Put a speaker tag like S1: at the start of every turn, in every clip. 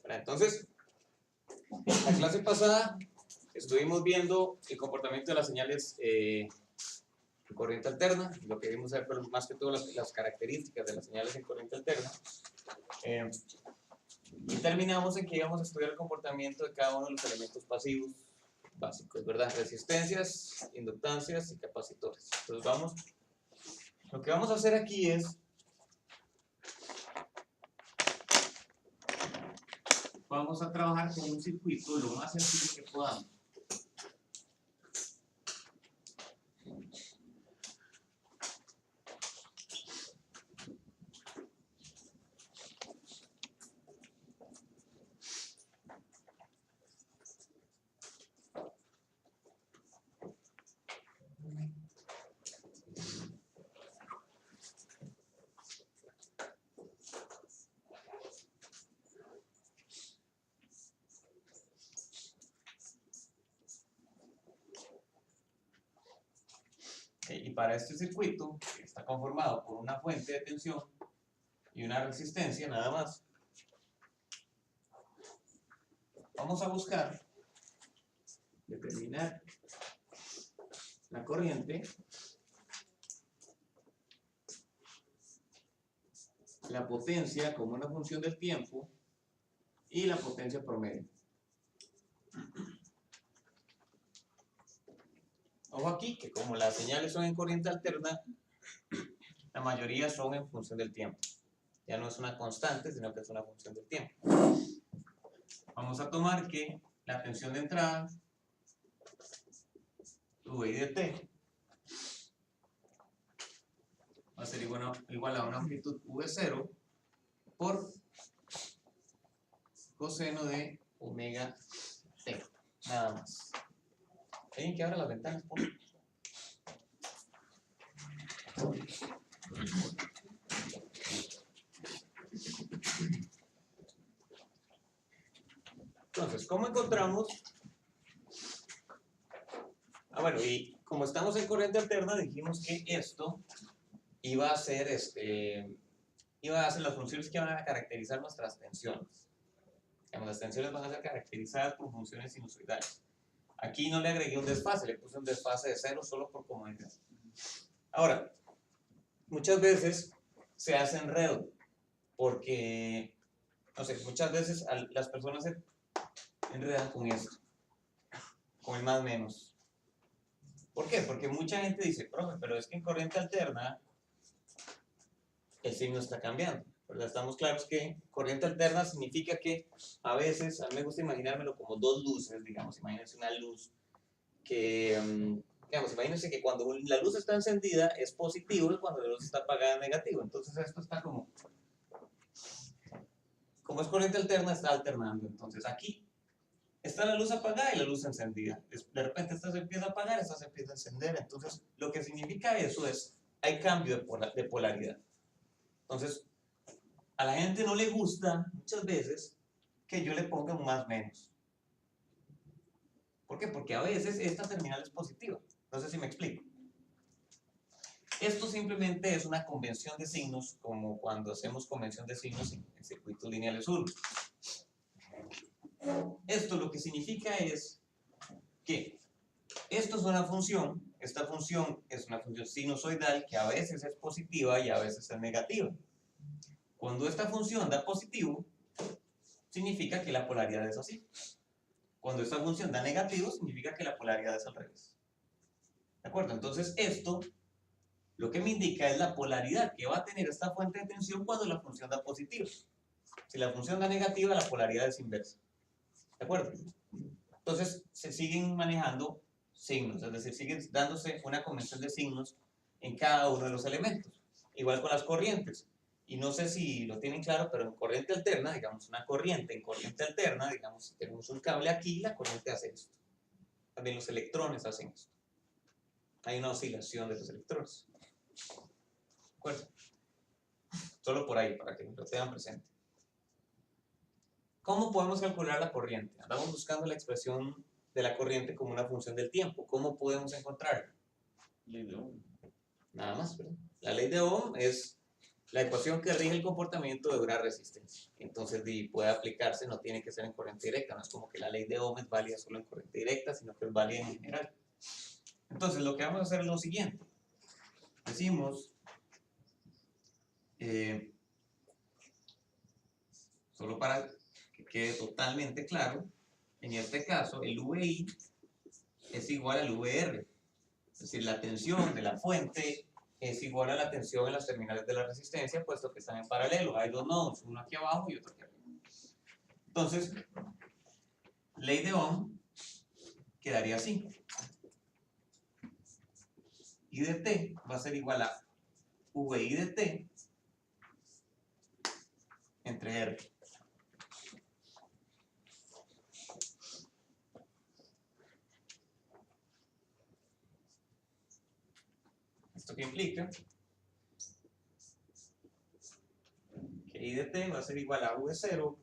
S1: Entonces, la clase pasada estuvimos viendo el comportamiento de las señales en corriente alterna, lo que vimos pero más que todo las características de las señales en corriente alterna. Y terminamos en que íbamos a estudiar el comportamiento de cada uno de los elementos pasivos básicos, ¿verdad? Resistencias, inductancias y capacitores. Entonces lo que vamos a hacer aquí es vamos a trabajar con un circuito lo más sencillo que podamos. Y para este circuito, que está conformado por una fuente de tensión y una resistencia nada más, vamos a buscar determinar la corriente, la potencia como una función del tiempo y la potencia promedio. Ojo aquí que como las señales son en corriente alterna, la mayoría son en función del tiempo. Ya no es una constante, sino que es una función del tiempo. Vamos a tomar que la tensión de entrada, V de t, va a ser igual a una amplitud V0 por coseno de omega t, nada más. ¿Alguien que abra las ventanas, por favor? Entonces, ¿cómo encontramos? Bueno, y como estamos en corriente alterna, dijimos que esto iba a ser las funciones que van a caracterizar nuestras tensiones. Digamos, las tensiones van a ser caracterizadas por funciones sinusoidales. Aquí no le agregué un desfase, le puse un desfase de 0 solo por comodidad. Ahora, muchas veces se hace enredo, porque, no sé, muchas veces las personas se enredan con esto, con el más menos. ¿Por qué? Porque mucha gente dice, profe, pero es que en corriente alterna el signo está cambiando, ¿verdad? Estamos claros que corriente alterna significa que a veces, a mí me gusta imaginármelo como dos luces, digamos, imagínense una luz que, digamos, imagínense que cuando la luz está encendida es positivo y cuando la luz está apagada es negativo. Entonces esto está como es corriente alterna, está alternando. Entonces aquí está la luz apagada y la luz encendida. De repente esta se empieza a apagar, esta se empieza a encender. Entonces lo que significa eso es, hay cambio de polaridad. Entonces, a la gente no le gusta muchas veces que yo le ponga un más menos. ¿Por qué? Porque a veces esta terminal es positiva. No sé si me explico. Esto simplemente es una convención de signos, como cuando hacemos convención de signos en circuitos lineales urbanos. Esto lo que significa es que esto es una función, esta función es una función sinusoidal que a veces es positiva y a veces es negativa. Cuando esta función da positivo, significa que la polaridad es así. Cuando esta función da negativo, significa que la polaridad es al revés. ¿De acuerdo? Entonces esto lo que me indica es la polaridad que va a tener esta fuente de tensión cuando la función da positivo. Si la función da negativa, la polaridad es inversa. ¿De acuerdo? Entonces se siguen manejando signos, es decir, sigue dándose una convención de signos en cada uno de los elementos. Igual con las corrientes. Y no sé si lo tienen claro, pero en corriente alterna, digamos una corriente en corriente alterna, digamos si tenemos un cable aquí, la corriente hace esto. También los electrones hacen esto. Hay una oscilación de los electrones. ¿De acuerdo? Solo por ahí, para que lo tengan presente. ¿Cómo podemos calcular la corriente? Andamos buscando la expresión de la corriente como una función del tiempo. ¿Cómo podemos encontrarla?
S2: Ley de Ohm.
S1: Nada más, ¿verdad? La ley de Ohm es la ecuación que rige el comportamiento de una resistencia. Entonces puede aplicarse, no tiene que ser en corriente directa, no es como que la ley de Ohm es válida solo en corriente directa, sino que es válida en general. Entonces lo que vamos a hacer es lo siguiente. Decimos, solo para que quede totalmente claro, en este caso el VI es igual al VR, es decir, la tensión de la fuente es igual a la tensión en las terminales de la resistencia, puesto que están en paralelo. Hay dos nodos, uno aquí abajo y otro aquí arriba. Entonces, ley de Ohm quedaría así. I de T va a ser igual a VI de T entre R. ¿Esto qué implica? Que I de T va a ser igual a V0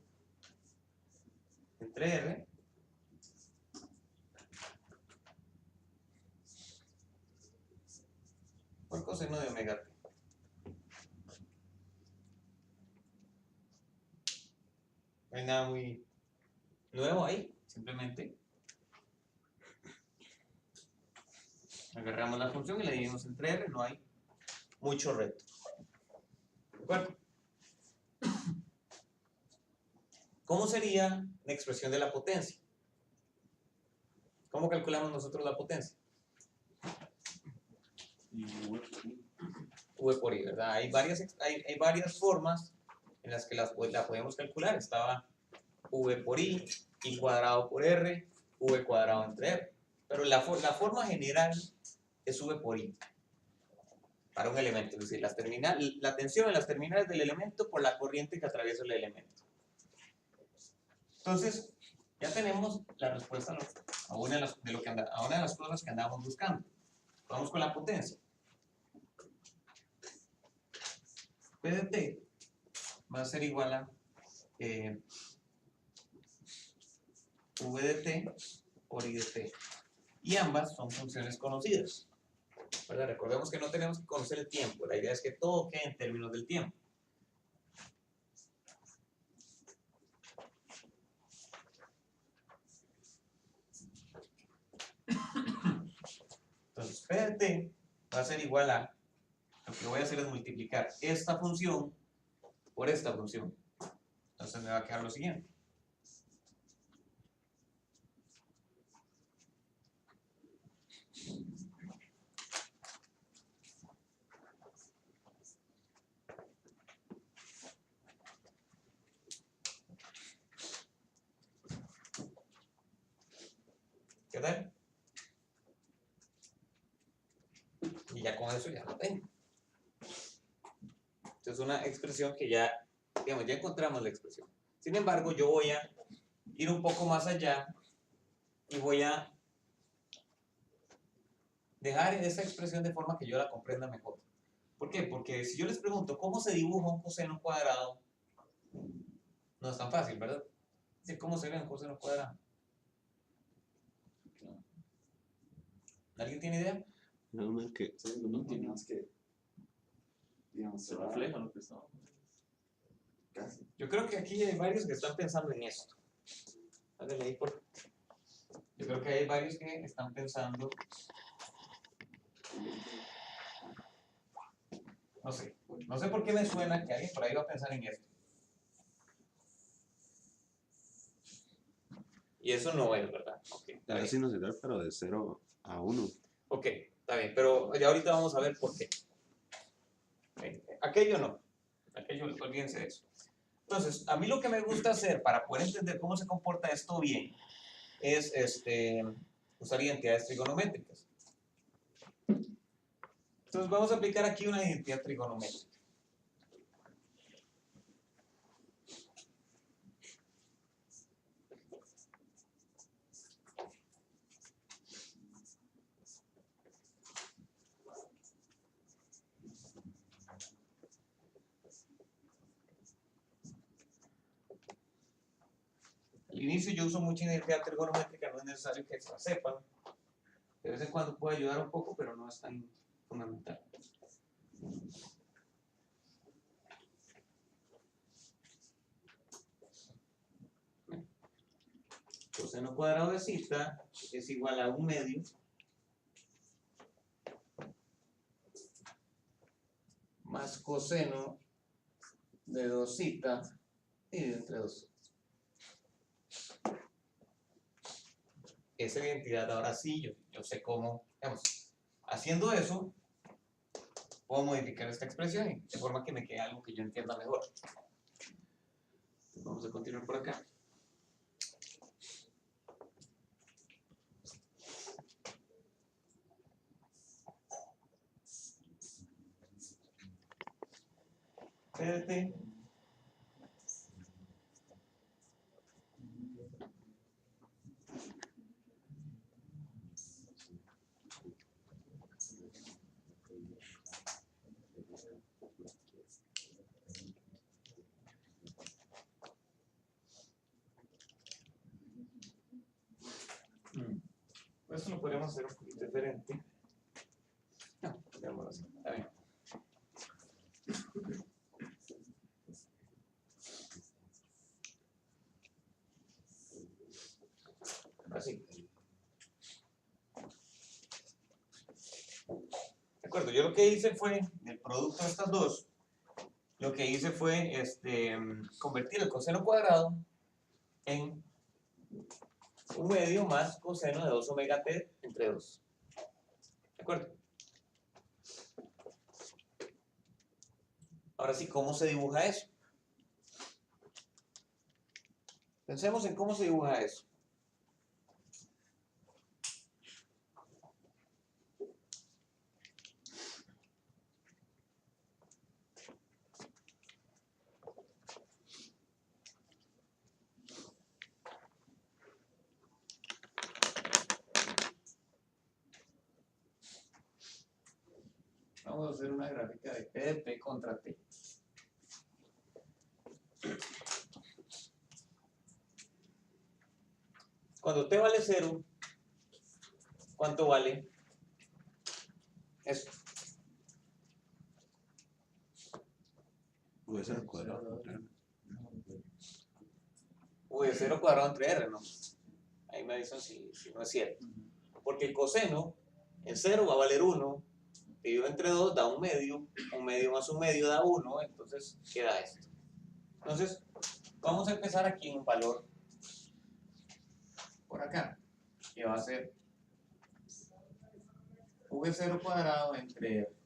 S1: entre R por coseno de omega T. No hay nada muy nuevo ahí, simplemente agarramos la función y la dividimos entre R, no hay mucho reto. ¿De acuerdo? ¿Cómo sería la expresión de la potencia? ¿Cómo calculamos nosotros la potencia? V por I, ¿verdad? Hay varias formas en las que la podemos calcular. Estaba V por I cuadrado por R, V cuadrado entre R. Pero la forma general es V por I para un elemento, es decir, la tensión en las terminales del elemento por la corriente que atraviesa el elemento. Entonces, ya tenemos la respuesta a una de las cosas que andábamos buscando. Vamos con la potencia. P de T va a ser igual a V de T por I de T. Y ambas son funciones conocidas, ¿verdad? Recordemos que no tenemos que conocer el tiempo, la idea es que todo quede en términos del tiempo. Entonces, P de T va a ser igual a, lo que voy a hacer es multiplicar esta función por esta función. Entonces me va a quedar lo siguiente. ¿Qué tal? Y ya con eso ya lo tengo. Entonces es una expresión que ya, digamos, ya encontramos la expresión. Sin embargo, yo voy a ir un poco más allá y voy a dejar esa expresión de forma que yo la comprenda mejor. ¿Por qué? Porque si yo les pregunto cómo se dibuja un coseno cuadrado, no es tan fácil, ¿verdad? ¿Cómo se ve un coseno cuadrado? ¿Alguien tiene idea?
S2: No, que
S3: no tiene más que, digamos,
S2: se refleja lo que está.
S3: Casi.
S1: Yo creo que aquí hay varios que están pensando en esto. Yo creo que hay varios que están pensando. No sé por qué me suena que alguien por ahí va a pensar en esto. Y eso no es, ¿verdad? Okay,
S2: la sinusoidal, pero de 0 a 1.
S1: Ok, está bien, pero ya ahorita vamos a ver por qué. Aquello no. Aquello, olvídense de eso. Entonces, a mí lo que me gusta hacer para poder entender cómo se comporta esto bien es usar identidades trigonométricas. Entonces vamos a aplicar aquí una identidad trigonométrica. Al inicio yo uso mucha identidad trigonométrica, no es necesario que se la sepan. De vez en cuando puede ayudar un poco, pero no es tan fundamental. coseno cuadrado de zeta es igual a 1/2 más coseno de 2 zeta dividido entre 2. Esa identidad ahora sí, yo sé cómo, digamos, haciendo eso, puedo modificar esta expresión de forma que me quede algo que yo entienda mejor. Vamos a continuar por acá. Espérate. Esto lo podríamos hacer un poquito diferente. No, digámoslo así, está bien. Así. De acuerdo, yo lo que hice fue, del producto de estas dos, lo que hice fue convertir el coseno cuadrado en 1/2 más coseno de 2 omega t entre 2. ¿De acuerdo? Ahora sí, ¿cómo se dibuja eso? Pensemos en cómo se dibuja eso. Vamos a hacer una gráfica de P de P contra T. Cuando T vale 0, ¿cuánto vale eso?
S2: Puede ser cuadrado.
S1: V de 0 cuadrado entre R, ¿no? Ahí me dicen si no es cierto. Porque el coseno en 0 va a valer 1, dividido entre 2 da 1/2, 1/2 más 1/2 da 1, entonces queda esto. Entonces, vamos a empezar aquí en un valor por acá, que va a ser V0 cuadrado entre R.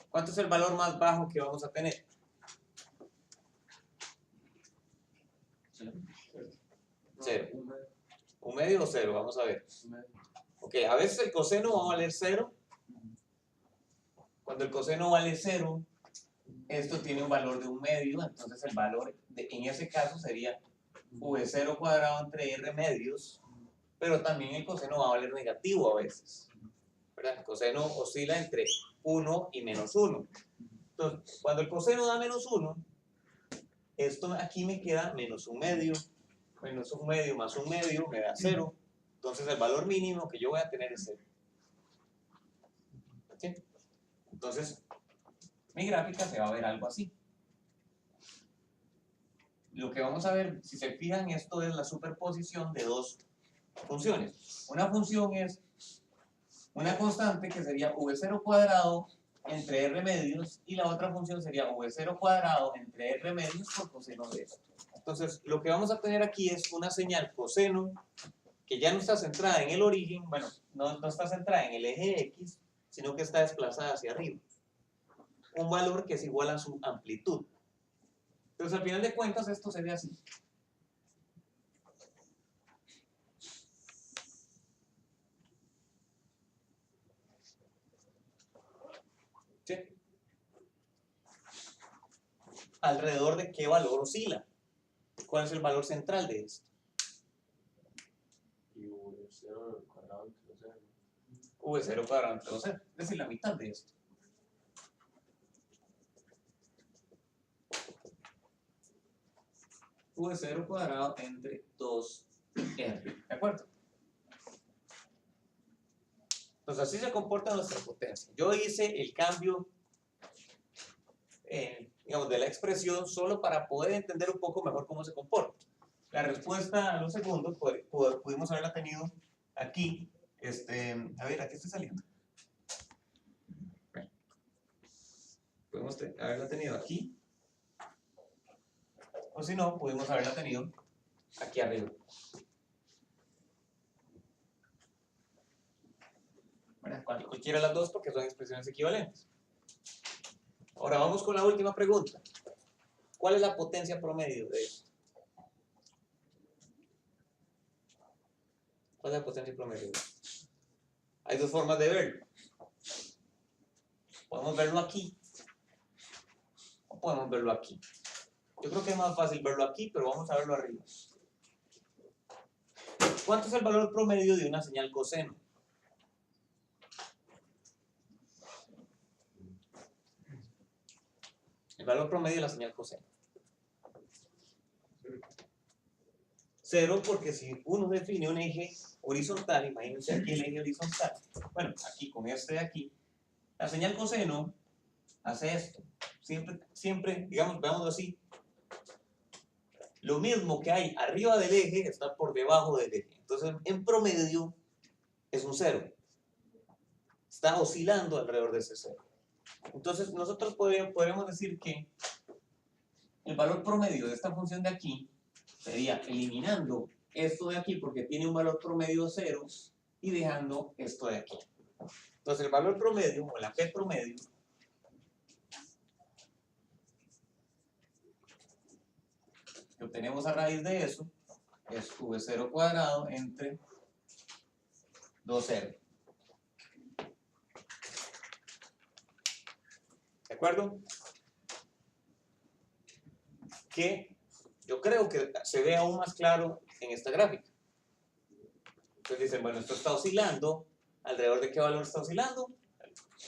S1: ¿Cuánto es el valor más bajo que vamos a tener? 0. 1/2 o 0, vamos a ver. Ok, a veces el coseno va a valer 0. Cuando el coseno vale 0, esto tiene un valor de 1/2, entonces el valor en ese caso sería V0 cuadrado entre R medios, pero también el coseno va a valer negativo a veces, ¿verdad? El coseno oscila entre 1 y menos 1. Entonces, cuando el coseno da menos 1, esto aquí me queda menos 1/2, menos 1/2 más 1/2 me da 0. Entonces el valor mínimo que yo voy a tener es 0. ¿Sí? Entonces, mi gráfica se va a ver algo así. Lo que vamos a ver, si se fijan, esto es la superposición de dos funciones. Una función es una constante que sería V0 cuadrado entre R medios y la otra función sería V0 cuadrado entre R medios por coseno de esto. Entonces, lo que vamos a tener aquí es una señal coseno que ya no está centrada en el origen, bueno, no está centrada en el eje X, sino que está desplazada hacia arriba. Un valor que es igual a su amplitud. Entonces, al final de cuentas, esto se ve así. ¿Sí? ¿Alrededor de qué valor oscila? ¿Cuál es el valor central de esto?
S2: V0 cuadrado entre 2R.
S1: V0 cuadrado entre 2R, es decir, la mitad de esto. V0 cuadrado entre 2R, ¿de acuerdo? Entonces así se comporta nuestra potencia. Yo hice el cambio, digamos, de la expresión solo para poder entender un poco mejor cómo se comporta. La respuesta a lo segundo pudimos haberla tenido aquí. A ver, aquí estoy saliendo. Pudimos haberla tenido aquí. O si no, pudimos haberla tenido aquí arriba. Bueno, cualquiera de las dos porque son expresiones equivalentes. Ahora vamos con la última pregunta. ¿Cuál es la potencia promedio de esto? ¿Cuál es la potencia promedio de esto? Hay dos formas de verlo. Podemos verlo aquí o podemos verlo aquí. Yo creo que es más fácil verlo aquí, pero vamos a verlo arriba. ¿Cuánto es el valor promedio de una señal coseno? El valor promedio de la señal coseno. 0, porque si uno define un eje horizontal, imagínense aquí el eje horizontal. Bueno, aquí con este de aquí, la señal coseno hace esto. Siempre, digamos, veámoslo así. Lo mismo que hay arriba del eje está por debajo del eje. Entonces, en promedio es un 0. Está oscilando alrededor de ese 0. Entonces, nosotros podríamos decir que el valor promedio de esta función de aquí sería eliminando esto de aquí porque tiene un valor promedio 0 y dejando esto de aquí. Entonces, el valor promedio o la p promedio que obtenemos a raíz de eso es v0 cuadrado entre 2,0. ¿De acuerdo? Que yo creo que se ve aún más claro en esta gráfica. Entonces dicen, bueno, esto está oscilando. ¿Alrededor de qué valor está oscilando?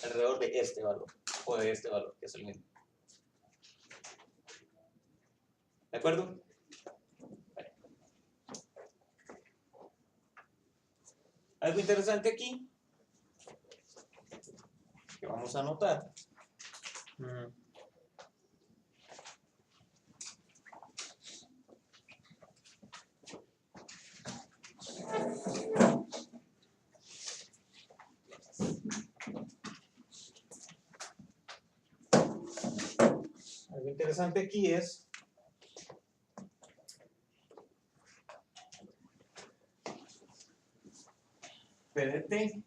S1: Alrededor de este valor, o de este valor, que es el mismo. ¿De acuerdo? Algo interesante aquí, que vamos a anotar. Algo interesante aquí es PDT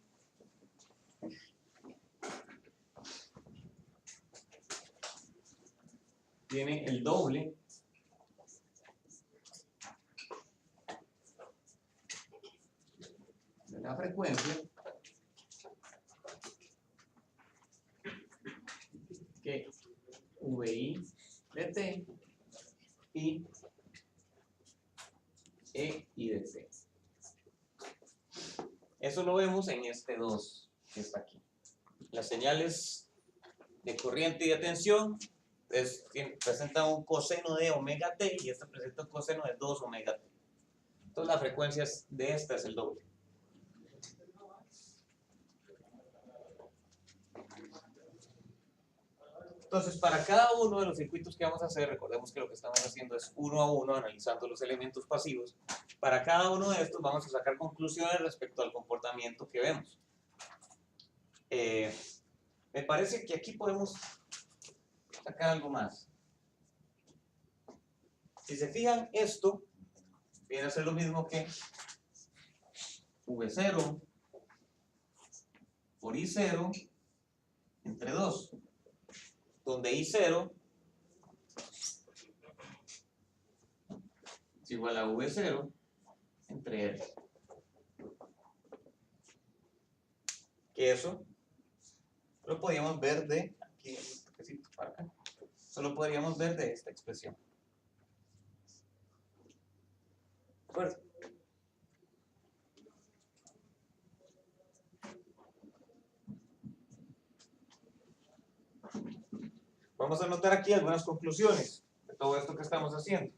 S1: tiene el doble de la frecuencia que VI de T y EI de T. Eso lo vemos en este 2 que está aquí. Las señales de corriente y de tensión presentan un coseno de omega t y esta presenta un coseno de 2 omega t. Entonces la frecuencia de esta es el doble. Entonces, para cada uno de los circuitos que vamos a hacer, recordemos que lo que estamos haciendo es uno a uno, analizando los elementos pasivos. Para cada uno de estos vamos a sacar conclusiones respecto al comportamiento que vemos. Me parece que aquí podemos sacar algo más. Si se fijan, esto viene a ser lo mismo que V0 por I0 entre 2, donde I0 es igual a V0 entre R. Que eso lo podríamos ver de aquí, para acá. Solo podríamos ver de esta expresión. ¿De acuerdo? Vamos a anotar aquí algunas conclusiones de todo esto que estamos haciendo.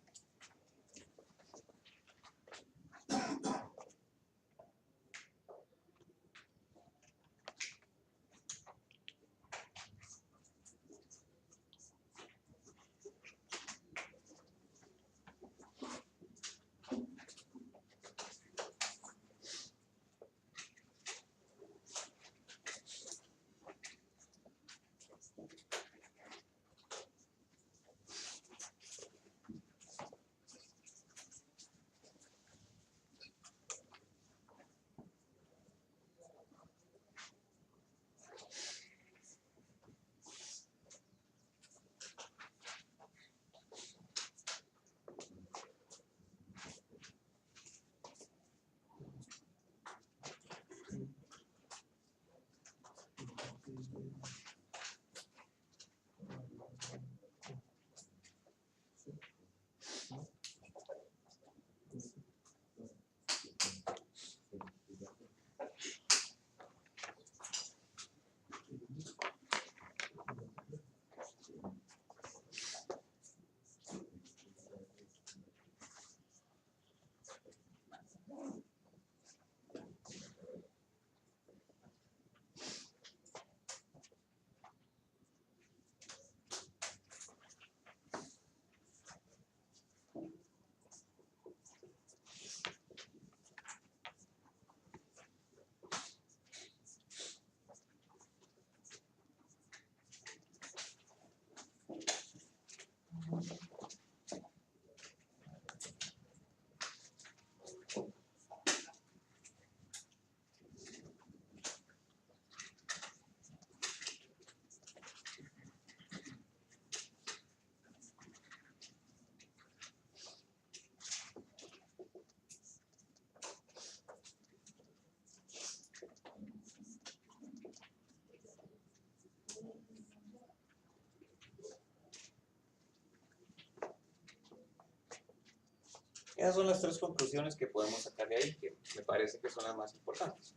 S1: Esas son las tres conclusiones que podemos sacar de ahí, que me parece que son las más importantes.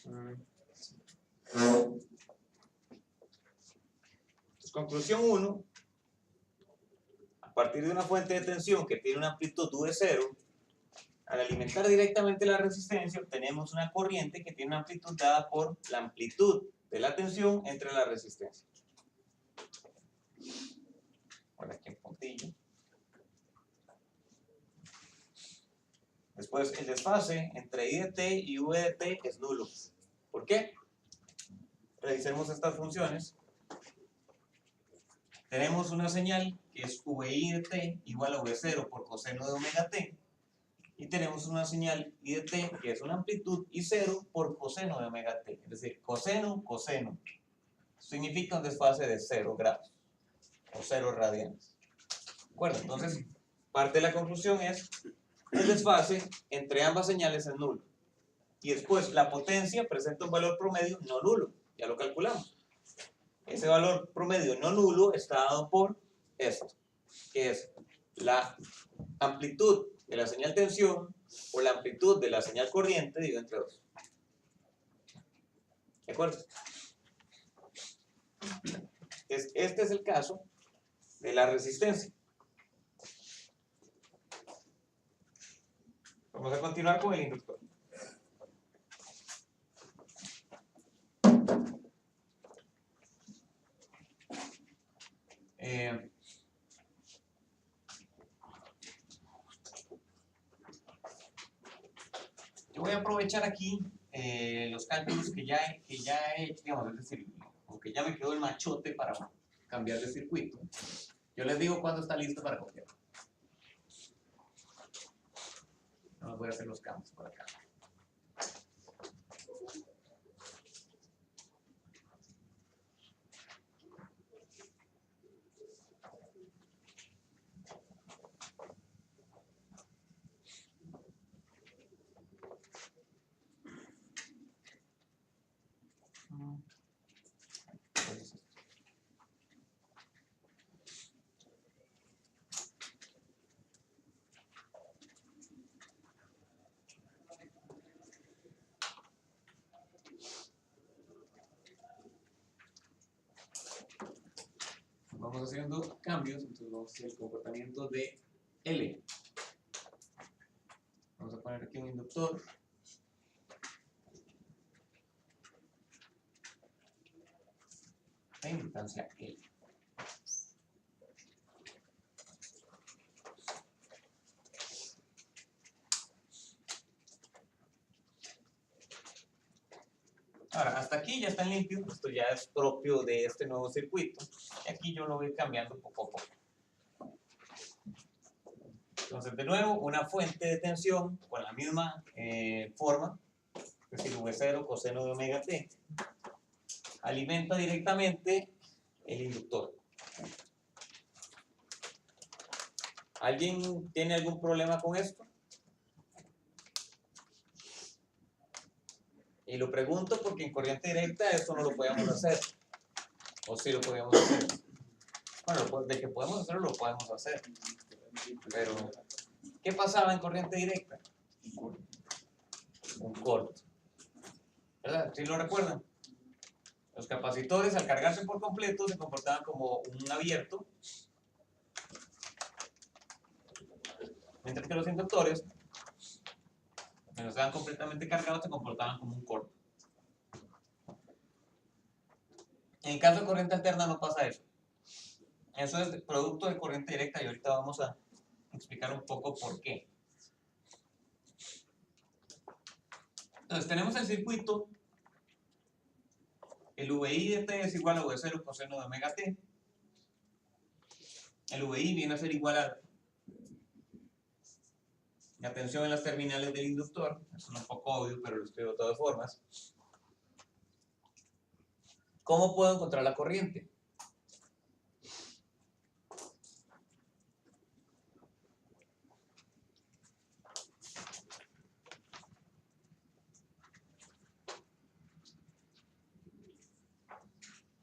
S1: Entonces, conclusión 1. A partir de una fuente de tensión que tiene una amplitud V0, al alimentar directamente la resistencia, obtenemos una corriente que tiene una amplitud dada por la amplitud de la tensión entre la resistencia. Bueno, aquí en puntillo. Después, el desfase entre I de t y V de t es nulo. ¿Por qué? Revisemos estas funciones. Tenemos una señal que es VI de t igual a V0 por coseno de omega t. Y tenemos una señal I de t que es una amplitud I0 por coseno de omega t. Es decir, coseno, coseno. Significa un desfase de 0 grados o 0 radianes. ¿De acuerdo? Entonces, parte de la conclusión es el desfase entre ambas señales es nulo. Y después, la potencia presenta un valor promedio no nulo. Ya lo calculamos. Ese valor promedio no nulo está dado por esto, que es la amplitud de la señal tensión o la amplitud de la señal corriente dividido entre 2. ¿De acuerdo? Este es el caso de la resistencia. Vamos a continuar con el inductor. Yo voy a aprovechar aquí los cálculos que ya he hecho, digamos, es decir, aunque ya me quedó el machote para cambiar de circuito. Yo les digo cuándo está listo para copiar. No voy a hacer los cambios por acá. Vamos haciendo cambios, entonces vamos a hacer el comportamiento de L. Vamos a poner aquí un inductor. De inductancia L. Ahora, hasta aquí ya está limpio, esto ya es propio de este nuevo circuito. Y aquí yo lo voy cambiando poco a poco. Entonces, de nuevo, una fuente de tensión con la misma forma, es decir, V0 coseno de omega t, alimenta directamente el inductor. ¿Alguien tiene algún problema con esto? Y lo pregunto porque en corriente directa esto no lo podíamos hacer. ¿O sí lo podíamos hacer? Bueno, de que podemos hacerlo, lo podemos hacer. Pero, ¿qué pasaba en corriente directa? Un corto. ¿Verdad? ¿Sí lo recuerdan? Los capacitores, al cargarse por completo, se comportaban como un abierto. Mientras que los inductores, cuando estaban completamente cargados, se comportaban como un corto. En el caso de corriente alterna no pasa eso. Eso es producto de corriente directa y ahorita vamos a explicar un poco por qué. Entonces tenemos el circuito, el VI de t es igual a V0 coseno de omega t. El VI viene a ser igual a la tensión en las terminales del inductor. Es un poco obvio, pero lo escribo de todas formas. ¿Cómo puedo encontrar la corriente?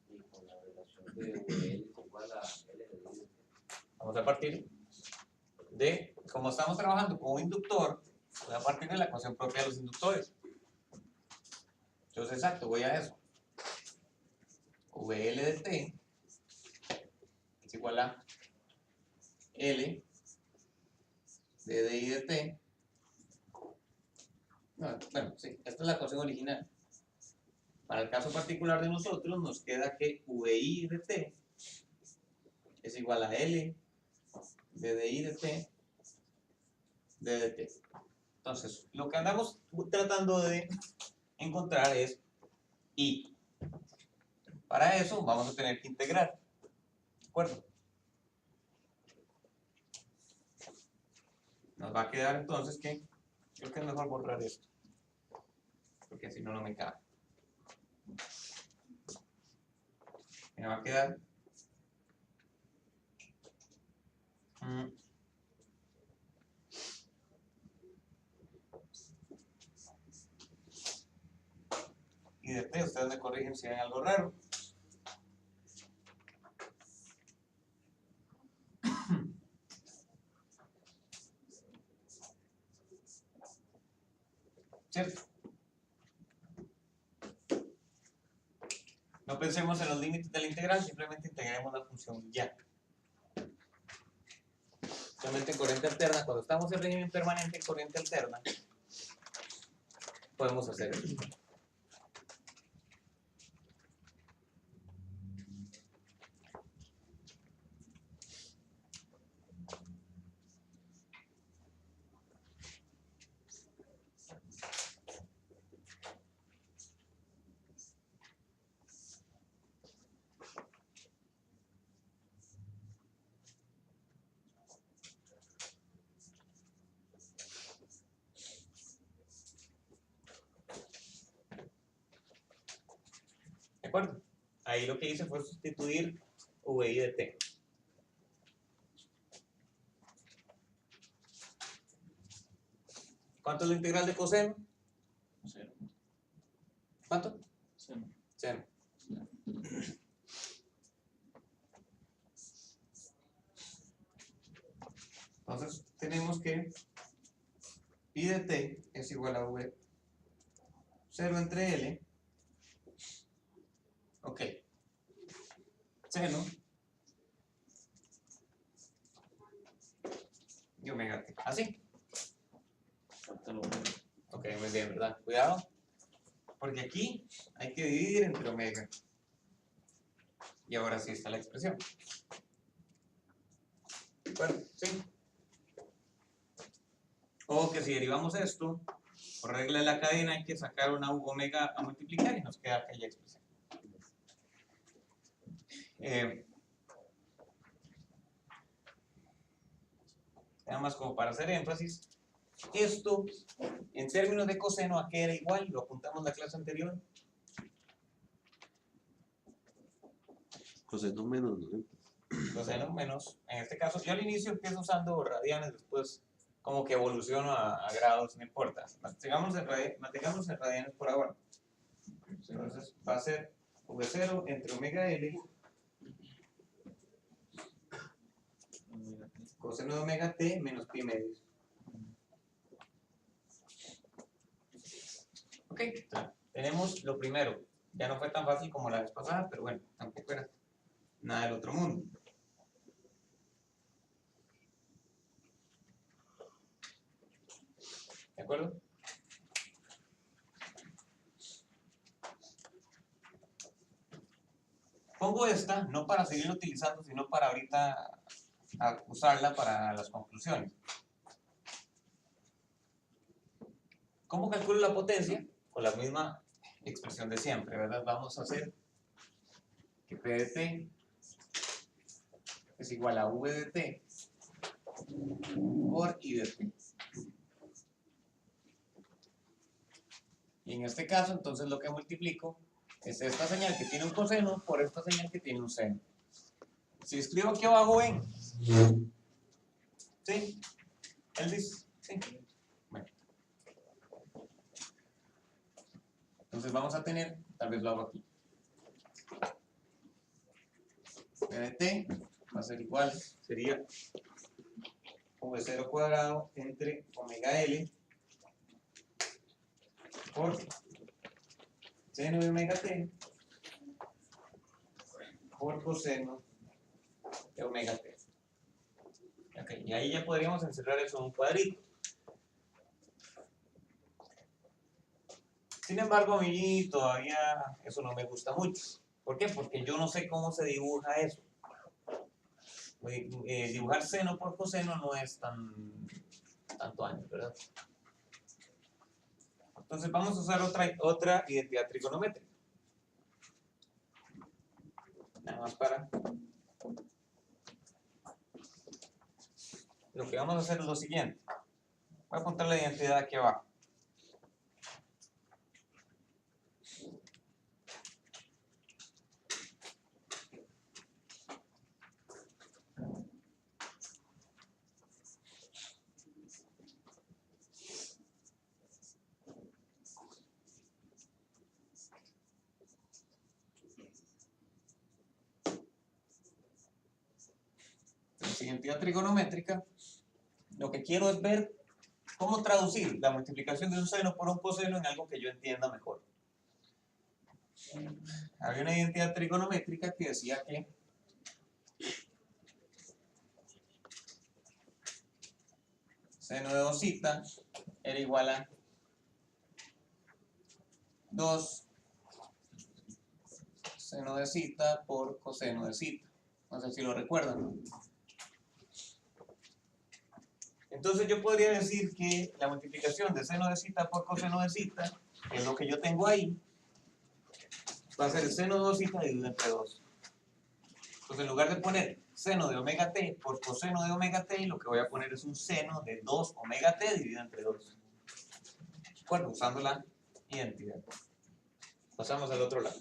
S2: Y con la relación de VL igual a L de I.
S1: Vamos a partir de, como estamos trabajando con un inductor, voy a partir de la ecuación propia de los inductores. Entonces, exacto, voy a eso. VL de T es igual a L de DI de T. No, bueno, sí, esta es la ecuación original. Para el caso particular de nosotros, nos queda que VI de T es igual a L de DI de T de dt. Entonces, lo que andamos tratando de encontrar es I. Para eso vamos a tener que integrar. ¿De acuerdo? Nos va a quedar entonces que, creo que es mejor borrar esto, porque si no, no me cabe. Me va a quedar y de T, ustedes me corrigen si hay algo raro. ¿Cierto? No pensemos en los límites de la integral, simplemente integremos la función ya. Solamente en corriente alterna, cuando estamos en régimen permanente en corriente alterna, podemos hacer esto. ¿De acuerdo? Ahí lo que hice fue sustituir VI de T. ¿Cuánto es la integral de coseno?
S2: 0.
S1: ¿Cuánto?
S2: 0.
S1: 0. Entonces tenemos que I de T es igual a V 0 entre L. Ok. Seno y omega T. ¿Así?
S2: Falta lo
S1: Ok, muy bien, ¿verdad? Cuidado, porque aquí hay que dividir entre omega. Y ahora sí está la expresión. Bueno, sí. O que si derivamos esto, por regla de la cadena hay que sacar una omega a multiplicar y nos queda aquella expresión. Nada más como para hacer énfasis, esto en términos de coseno, ¿a qué era igual? Lo apuntamos en la clase anterior.
S4: Coseno menos 90.
S1: Coseno menos, en este caso, yo al inicio empiezo usando radianes, después como que evoluciono a grados, no importa. Mantengamos en radianes por ahora. Entonces va a ser V0 entre omega L coseno de omega T menos pi medios. Ok, tenemos lo primero. Ya no fue tan fácil como la vez pasada, pero bueno, tampoco era nada del otro mundo. ¿De acuerdo? Pongo esta no para seguir utilizando, sino para ahorita usarla para las conclusiones. ¿Cómo calculo la potencia? Con la misma expresión de siempre, ¿verdad? Vamos a hacer que P de T es igual a V de T por I de T. Y en este caso, entonces lo que multiplico es esta señal que tiene un coseno por esta señal que tiene un seno. Si escribo aquí abajo, ven. ¿Sí? Elvis, ¿sí? Bueno. Entonces vamos a tener, tal vez lo hago aquí. P de T va a ser igual, sería V0 cuadrado entre omega L por seno de omega t por coseno de omega t. Ok, y ahí ya podríamos encerrar eso en un cuadrito. Sin embargo, a mí todavía eso no me gusta mucho. ¿Por qué? Porque yo no sé cómo se dibuja eso. Dibujar seno por coseno no es tanto años, ¿verdad? Entonces vamos a usar otra identidad trigonométrica. Nada más para... Lo que vamos a hacer es lo siguiente. Voy a apuntar la identidad aquí abajo. Entonces, identidad trigonométrica, lo que quiero es ver cómo traducir la multiplicación de un seno por un coseno en algo que yo entienda mejor. Había una identidad trigonométrica que decía que seno de 2θ era igual a 2 seno de θ por coseno de θ. No sé si lo recuerdan. Entonces yo podría decir que la multiplicación de seno de θ por coseno de θ, que es lo que yo tengo ahí, va a ser el seno de 2θ dividido entre 2. Entonces en lugar de poner seno de omega t por coseno de omega t, lo que voy a poner es un seno de 2 omega t dividido entre 2. Bueno, usando la identidad. Pasamos al otro lado.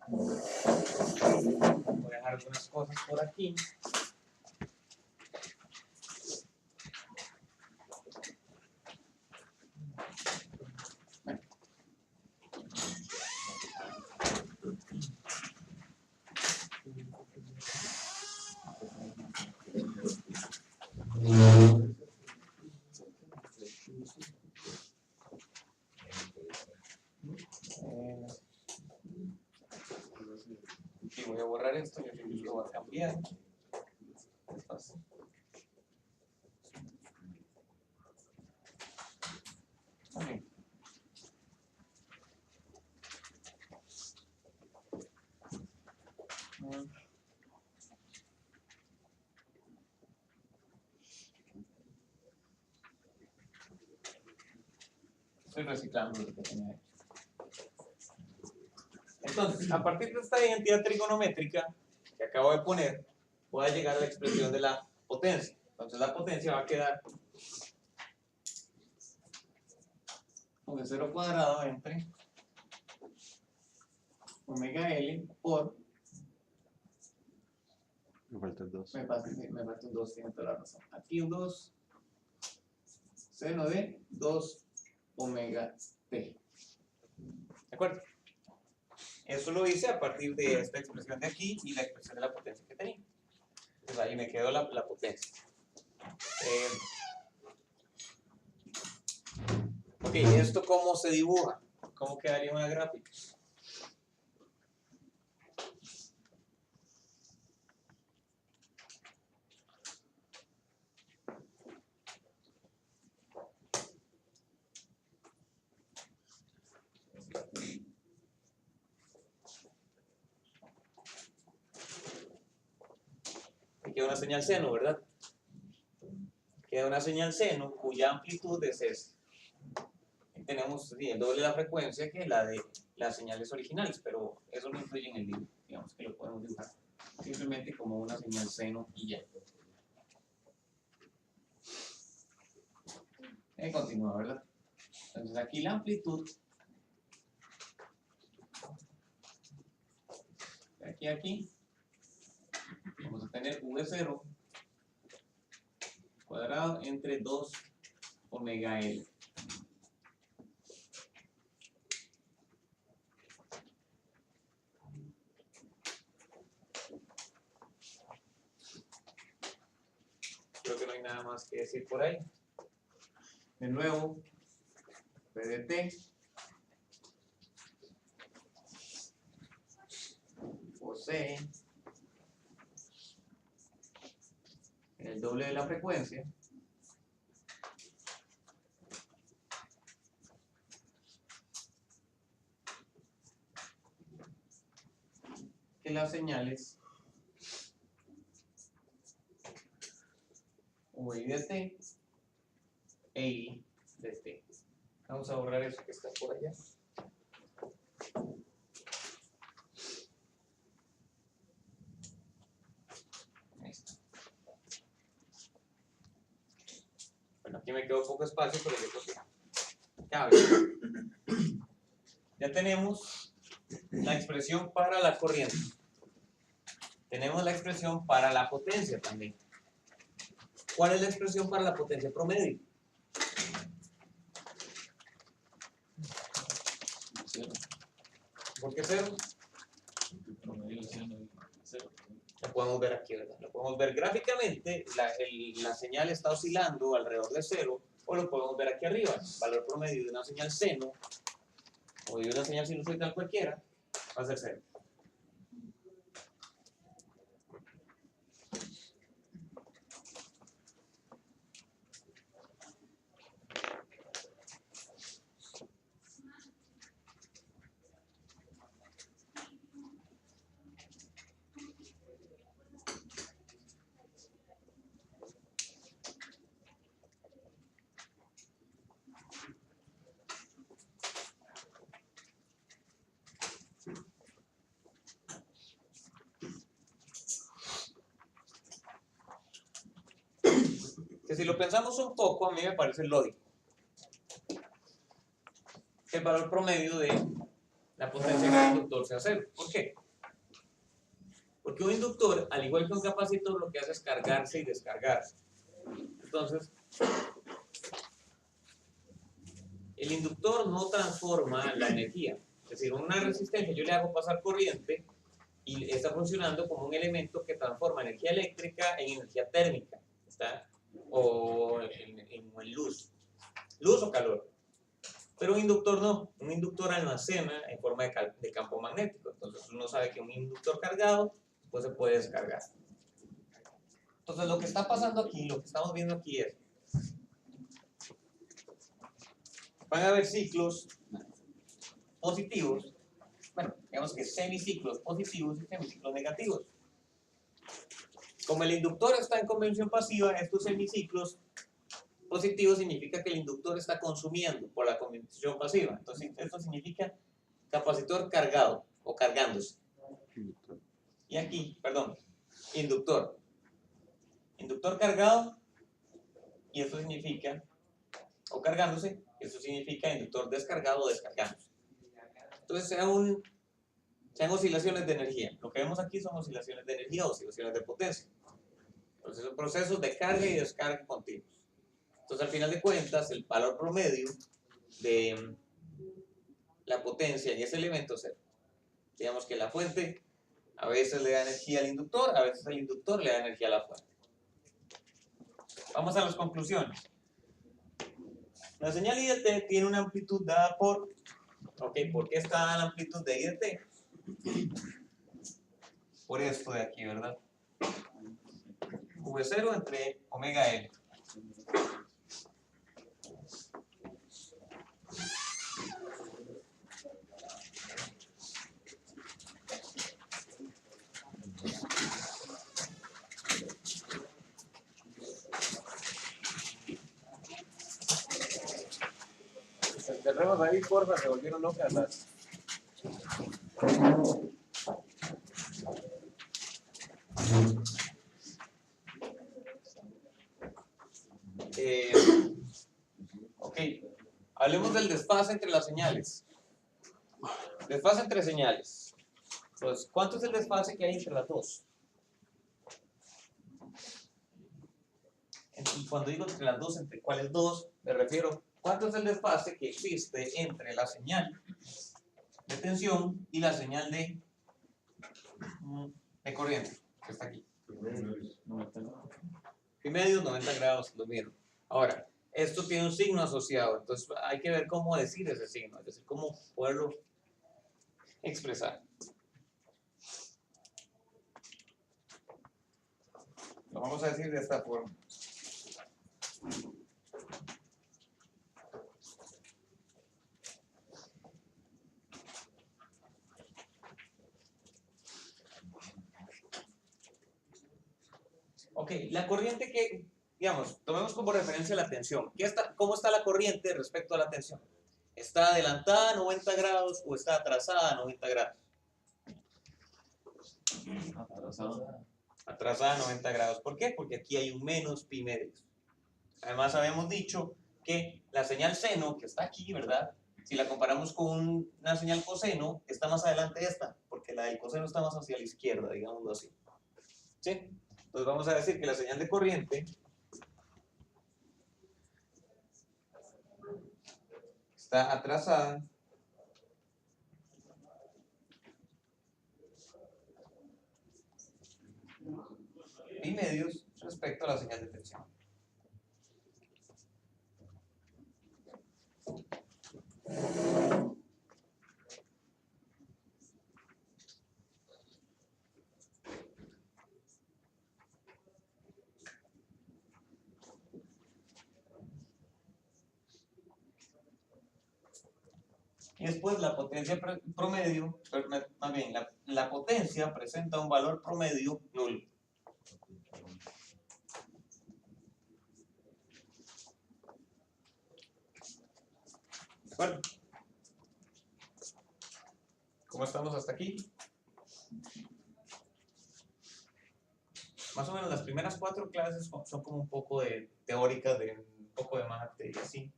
S1: Voy a dejar algunas cosas por aquí. Y voy a borrar esto, yo lo voy a cambiar. Es fácil. Okay. Estoy reciclando lo que tenía hecho. Entonces, a partir de esta identidad trigonométrica que acabo de poner, voy a llegar a la expresión de la potencia. Entonces la potencia va a quedar V0 cuadrado entre omega L por...
S3: Me falta el 2.
S1: Me falta un 2, tiene toda la razón. Aquí un 2, seno de 2 omega t. ¿De acuerdo? Eso lo hice a partir de esta expresión de aquí y la expresión de la potencia que tenía. Entonces ahí me quedó la potencia. Ok, ¿esto cómo se dibuja? ¿Cómo quedaría una gráfica? Queda una señal seno, ¿verdad? Queda una señal seno cuya amplitud es esta. Y tenemos el doble de la frecuencia que la de las señales originales, pero eso no influye en el dibujo. Digamos que lo podemos dibujar simplemente como una señal seno y ya. Continúa, ¿verdad? Entonces aquí la amplitud de aquí a aquí, vamos a tener V0 cuadrado entre 2 omega L. quiere decir por ahí. De nuevo, P de T posee el doble de la frecuencia que las señales VI de T e I de T. Vamos a borrar eso que está por allá. Ahí está. Bueno, aquí me quedó poco espacio, pero yo creo que cabe. Ya tenemos la expresión para la corriente. Tenemos la expresión para la potencia también. ¿Cuál es la expresión para la potencia promedio?
S2: Cero.
S1: ¿Por qué 0?
S2: El promedio es 0.
S1: Lo podemos ver aquí, ¿verdad? Lo podemos ver gráficamente, la señal está oscilando alrededor de 0, o lo podemos ver aquí arriba, el valor promedio de una señal seno, o de una señal sinusoidal cualquiera, va a ser 0. Que si lo pensamos un poco, a mí me parece lógico que el valor promedio de la potencia del inductor sea 0. ¿Por qué? Porque un inductor, al igual que un capacitor, lo que hace es cargarse y descargarse. Entonces, el inductor no transforma la energía. Es decir, una resistencia yo le hago pasar corriente y está funcionando como un elemento que transforma energía eléctrica en energía térmica, ¿está? O en luz o calor. Pero un inductor no, un inductor almacena en forma de campo magnético. Entonces uno sabe que un inductor cargado pues se puede descargar. Entonces lo que está pasando aquí, lo que estamos viendo aquí es, van a haber ciclos positivos, bueno, digamos que semiciclos positivos y semiciclos negativos. Como el inductor está en convención pasiva, estos semiciclos positivos significa que el inductor está consumiendo por la convención pasiva. Entonces esto significa capacitor cargado o cargándose. Y aquí, perdón, inductor. Inductor cargado, y esto significa, o cargándose, eso significa inductor descargado o descargándose. Entonces sean oscilaciones de energía. Lo que vemos aquí son oscilaciones de energía o oscilaciones de potencia. Entonces son procesos de carga y descarga continuos. Entonces al final de cuentas el valor promedio de la potencia en ese elemento es 0. Digamos que la fuente a veces le da energía al inductor, a veces el inductor le da energía a la fuente. Vamos a las conclusiones. La señal I de T tiene una amplitud dada por... ¿Por qué está dada la amplitud de I de T? Por esto de aquí, ¿verdad? V0 entre omega L. Cerremos ahí, porfa, se volvieron locas las... Hablemos del desfase entre las señales. Desfase entre señales. Entonces, ¿cuánto es el desfase que hay entre las dos? Y cuando digo entre las dos, ¿entre cuáles dos? Me refiero, ¿cuánto es el desfase que existe entre la señal de tensión y la señal de corriente, que está aquí?
S2: 99.
S1: Pi medios, 90 grados, lo mismo. Ahora, esto tiene un signo asociado, entonces hay que ver cómo decir ese signo, es decir, cómo poderlo expresar. Lo vamos a decir de esta forma. Ok, la corriente que, digamos, tomemos como referencia la tensión. ¿Cómo está la corriente respecto a la tensión? ¿Está adelantada a 90 grados o está atrasada a 90 grados?
S2: Atrasado.
S1: Atrasada a 90 grados. ¿Por qué? Porque aquí hay un menos pi medios. Además, habíamos dicho que la señal seno, que está aquí, ¿verdad? Si la comparamos con una señal coseno, está más adelante esta, porque la del coseno está más hacia la izquierda, digámoslo así. ¿Sí? Entonces vamos a decir que la señal de corriente está atrasada pi medios respecto a la señal de tensión. Y después la potencia promedio, más bien, la potencia presenta un valor promedio nulo. ¿De acuerdo? ¿Cómo estamos hasta aquí? Más o menos las primeras 4 clases son como un poco de teóricas, de un poco de mate y así.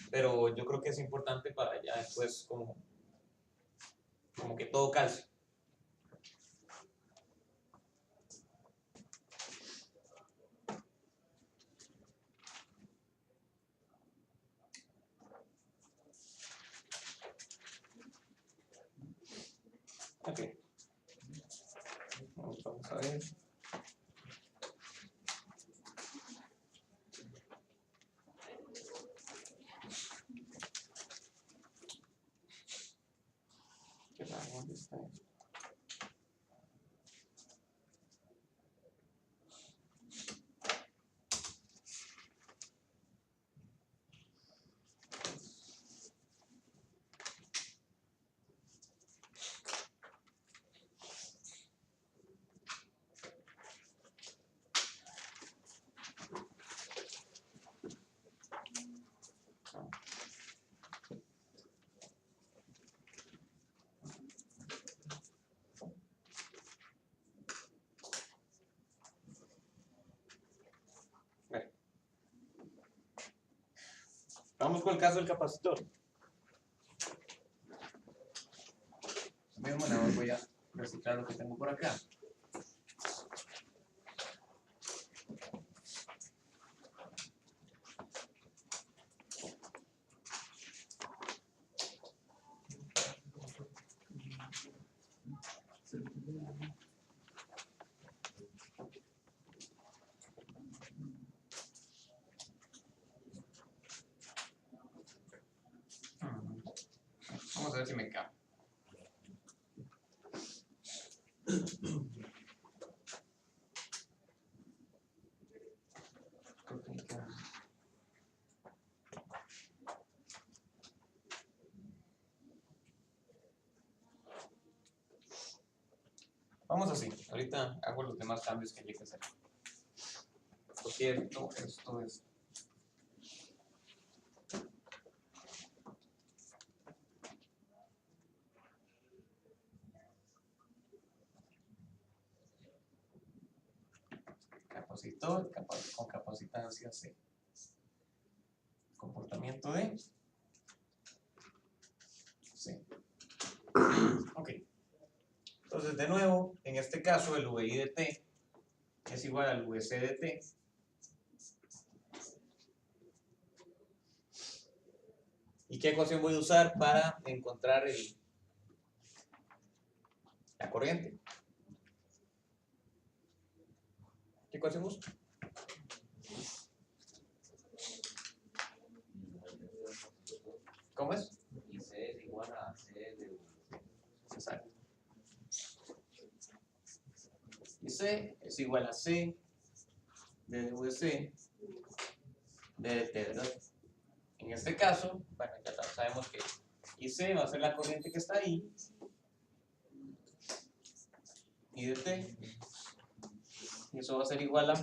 S1: Pero yo creo que es importante para ya después como que todo calce. Ok. Vamos a ver. ¿Qué tal? ¿Dónde está eso? Vamos con el caso del capacitor. Mismo, nada más voy a reciclar lo que tengo por acá. Vamos a ver si me cabe. Vamos así, ahorita hago los demás cambios que hay que hacer. Por cierto, esto es... Capacitor, con capacitancia C. Comportamiento de C. Ok. Entonces, de nuevo, en este caso, el VI de T es igual al VC de T. ¿Y qué ecuación voy a usar para encontrar la corriente? ¿Qué ecuación uso? ¿Cómo es?
S2: Y C es igual a C de V.
S1: Exacto. Y C es igual a C de VC de DT, ¿verdad? En este caso, bueno, ya sabemos que IC va a ser la corriente que está ahí, y DT, y eso va a ser igual a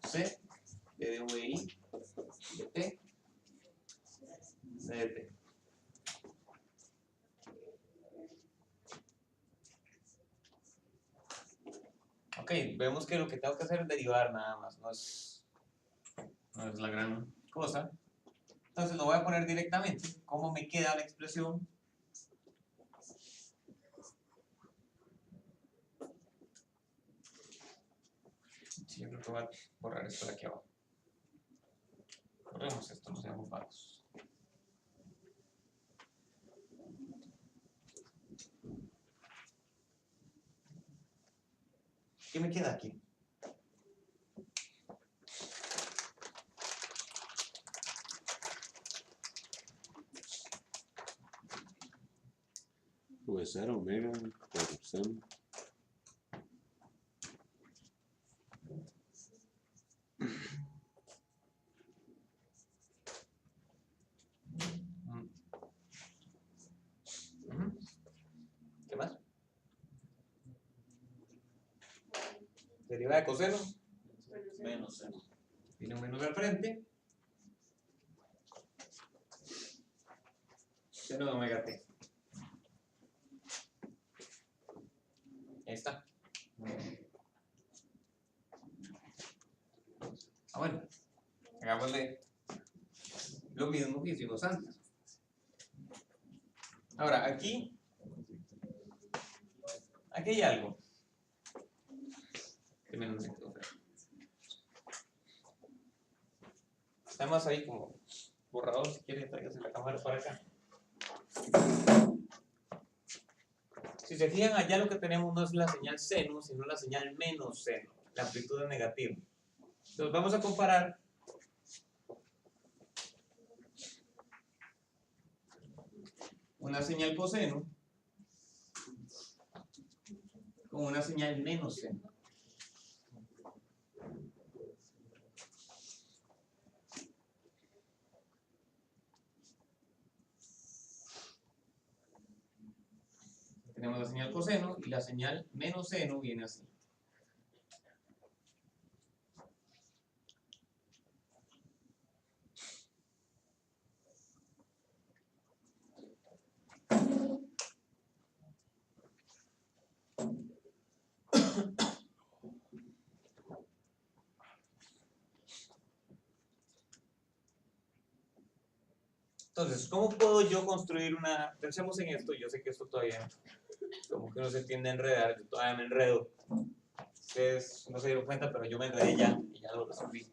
S1: C de DVI de T de DT. Ok, vemos que lo que tengo que hacer es derivar nada más, no es la gran cosa. Entonces lo voy a poner directamente. ¿Cómo me queda la expresión? Sí, yo creo que voy a borrar esto de aquí abajo. Borremos esto, no seamos vagos. ¿Qué me queda aquí?
S4: V0 omega por seno.
S1: ¿Qué más? Deriva de coseno.
S2: Menos seno.
S1: Tiene un menos al frente. Seno de omega t. Ahí está. Bueno, hagámosle lo mismo que hicimos antes. Ahora, aquí hay algo que menos me quedó claro. Estamos ahí como borrador, si quieren tráigase la cámara para acá. Si se fijan, allá lo que tenemos no es la señal seno, sino la señal menos seno, la amplitud es negativa. Entonces vamos a comparar una señal coseno con una señal menos seno. Tenemos la señal coseno y la señal menos seno viene así. Entonces, ¿cómo puedo yo construir una? Pensemos en esto, yo sé que esto todavía como que no se tiende a enredar, yo todavía me enredo. Ustedes no se dieron cuenta, pero yo me enredé ya y ya lo resolví.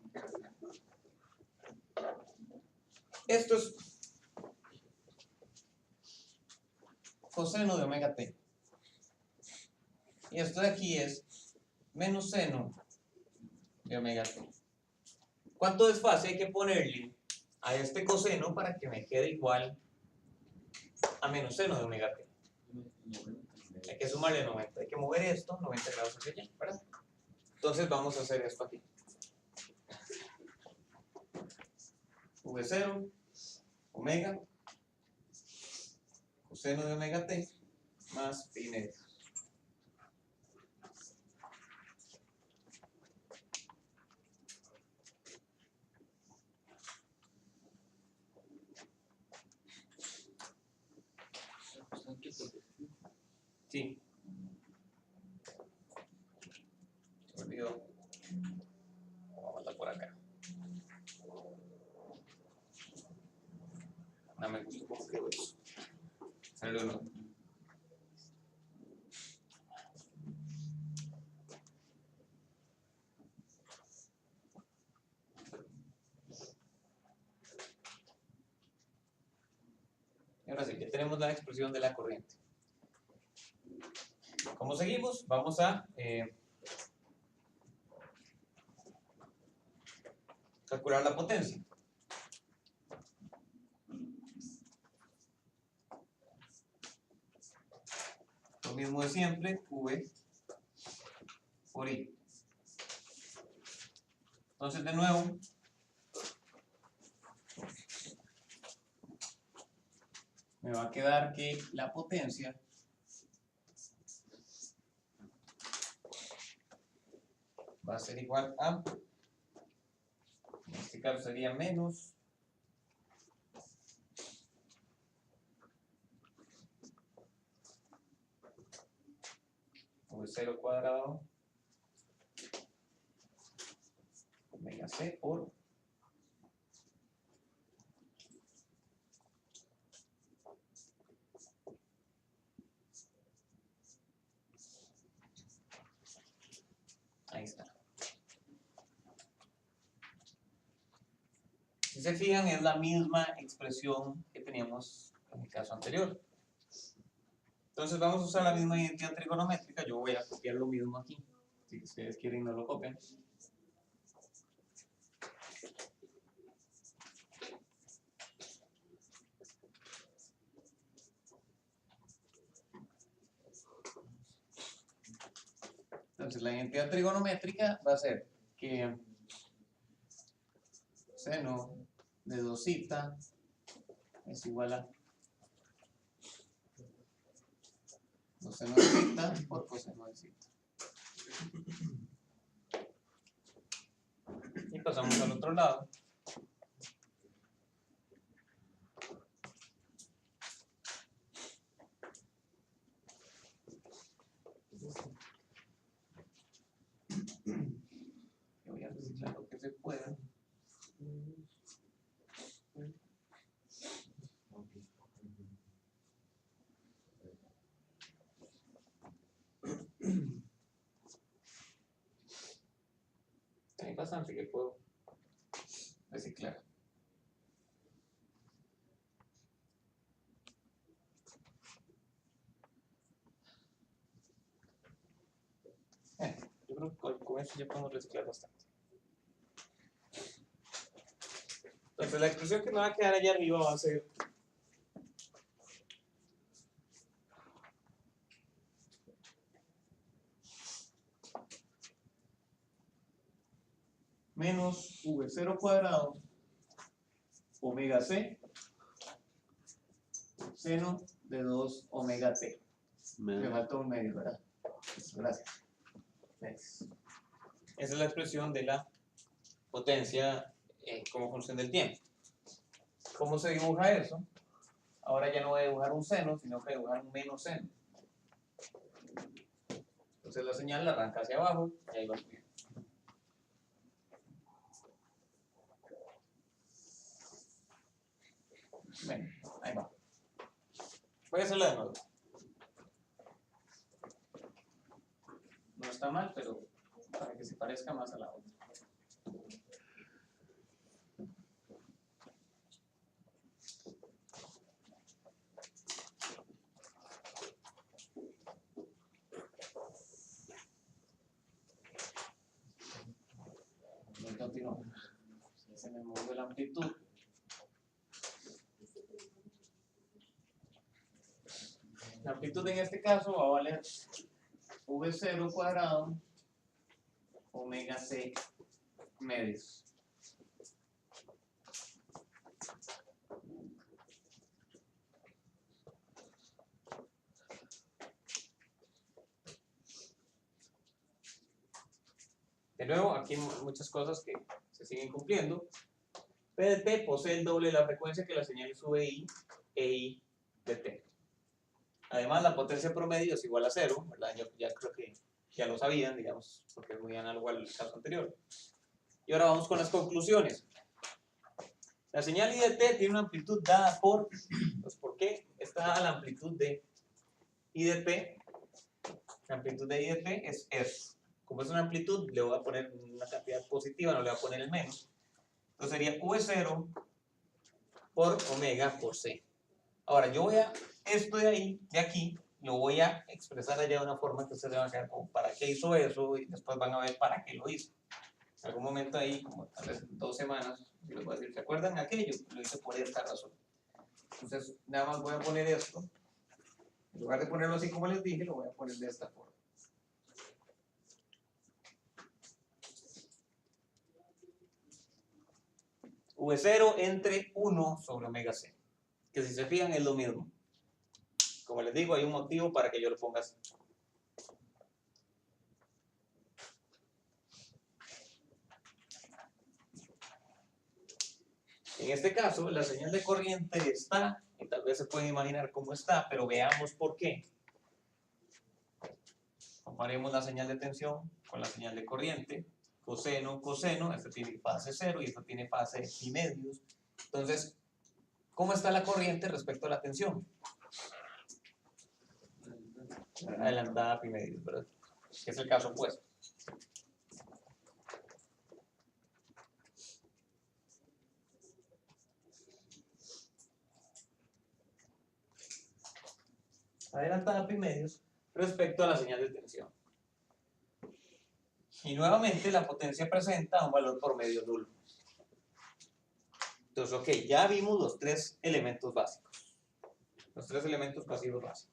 S1: Esto es coseno de omega t. Y esto de aquí es menos seno de omega t. ¿Cuánto desfase hay que ponerle a este coseno para que me quede igual a menos seno de omega t? Hay que sumarle 90, hay que mover esto 90 grados hacia allá, ¿verdad? Entonces vamos a hacer esto aquí. V0, omega, coseno de omega t, más pi medio. Sí. Se me olvidó. Vamos a mandar por acá. No me gustó cómo quedó eso. Salió uno. Y ahora sí, ya tenemos la expresión de la corriente. ¿Cómo seguimos? Vamos a calcular la potencia. Lo mismo de siempre, V por I. Entonces, de nuevo, me va a quedar que la potencia va a ser igual a, en este caso sería menos V0 cuadrado omega C por ahí está. Si se fijan, es la misma expresión que teníamos en el caso anterior. Entonces vamos a usar la misma identidad trigonométrica. Yo voy a copiar lo mismo aquí. Si ustedes quieren, no lo copian. Entonces la identidad trigonométrica va a ser que seno de 2θ es igual a coseno de θ por coseno de θ. Y pasamos al otro lado. Voy a reciclar lo que se pueda. Hay bastante que puedo reciclar. Yo creo que con eso ya podemos reciclar bastante. Entonces la expresión que me va a quedar allá arriba va a ser menos V0 cuadrado omega C seno de 2 omega T. Me falta un medio, ¿verdad? Gracias. Esa es la expresión de la potencia como función del tiempo. ¿Cómo se dibuja eso? Ahora ya no voy a dibujar un seno, sino que voy a dibujar un menos seno. Entonces la señal la arranca hacia abajo y ahí va subiendo. Bueno, ahí va. Voy a hacerla de nuevo. No está mal, pero para que se parezca más a la otra. Y continúo. Se me mueve la amplitud. La amplitud en este caso va a valer V0 cuadrado omega C medios. De nuevo, aquí hay muchas cosas que se siguen cumpliendo. P de t posee el doble de la frecuencia que la señal VI e I de t. Además, la potencia promedio es igual a 0, ¿verdad? Ya creo que ya lo sabían, digamos, porque es muy análogo al caso anterior. Y ahora vamos con las conclusiones. La señal I de t tiene una amplitud dada por, pues ¿por qué? Está dada la amplitud de I de t. La amplitud de I de t es S. Como es una amplitud, le voy a poner una cantidad positiva, no le voy a poner el menos. Entonces sería V0 por omega por C. Ahora, yo voy a, esto de ahí, de aquí, lo voy a expresar allá de una forma que ustedes van a quedar como, ¿para qué hizo eso? Y después van a ver para qué lo hizo. algún momento ahí, como tal vez 2 semanas, y les voy a decir, ¿se acuerdan aquello? Lo hice por esta razón. Entonces, nada más voy a poner esto. En lugar de ponerlo así como les dije, lo voy a poner de esta forma. V0 entre 1 sobre omega c. Que si se fijan es lo mismo. Como les digo, hay un motivo para que yo lo ponga así. En este caso, la señal de corriente está, y tal vez se pueden imaginar cómo está, pero veamos por qué. Comparemos la señal de tensión con la señal de corriente. Coseno, coseno, este tiene fase 0 y esto tiene fase pi medios. Entonces, ¿cómo está la corriente respecto a la tensión? Adelantada a pi medios, ¿verdad? Que es el caso opuesto. Adelantada a pi medios respecto a la señal de tensión. Y nuevamente la potencia presenta un valor por medio nulo. Entonces, ok, ya vimos los 3 elementos básicos. Los 3 elementos pasivos básicos.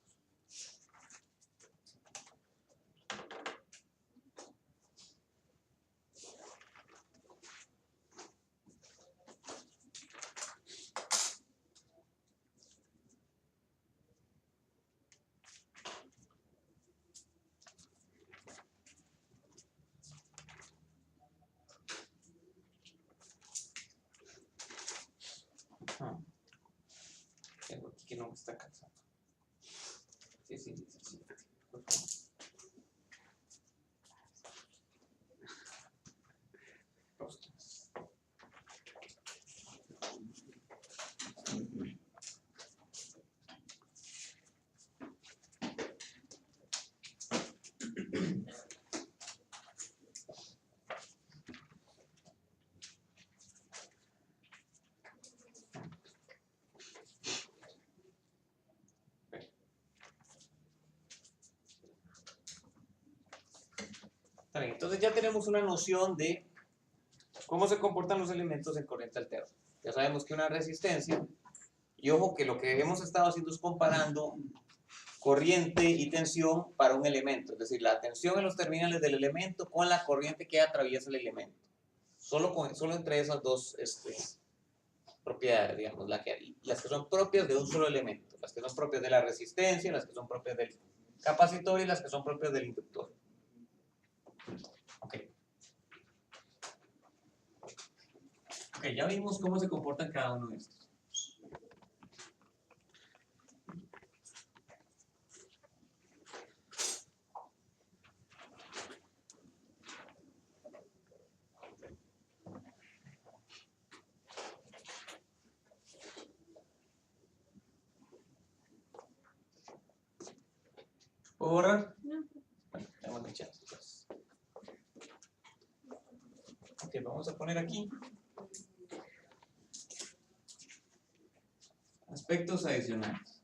S1: Tengo aquí que no me está cansando. Sí. Por favor. Está bien, entonces ya tenemos una noción de cómo se comportan los elementos en corriente alterna. Ya sabemos que una resistencia, y ojo que lo que hemos estado haciendo es comparando corriente y tensión para un elemento, es decir, la tensión en los terminales del elemento con la corriente que atraviesa el elemento. Solo entre esas dos propiedades, digamos, las que son propias de un solo elemento, las que son propias de la resistencia, las que son propias del capacitor y las que son propias del inductor. Ok, ya vimos cómo se comportan cada uno de estos. ¿Puedo borrar?
S5: No.
S1: Bueno, tenemos mi chance. Ok, vamos a poner aquí aspectos adicionales.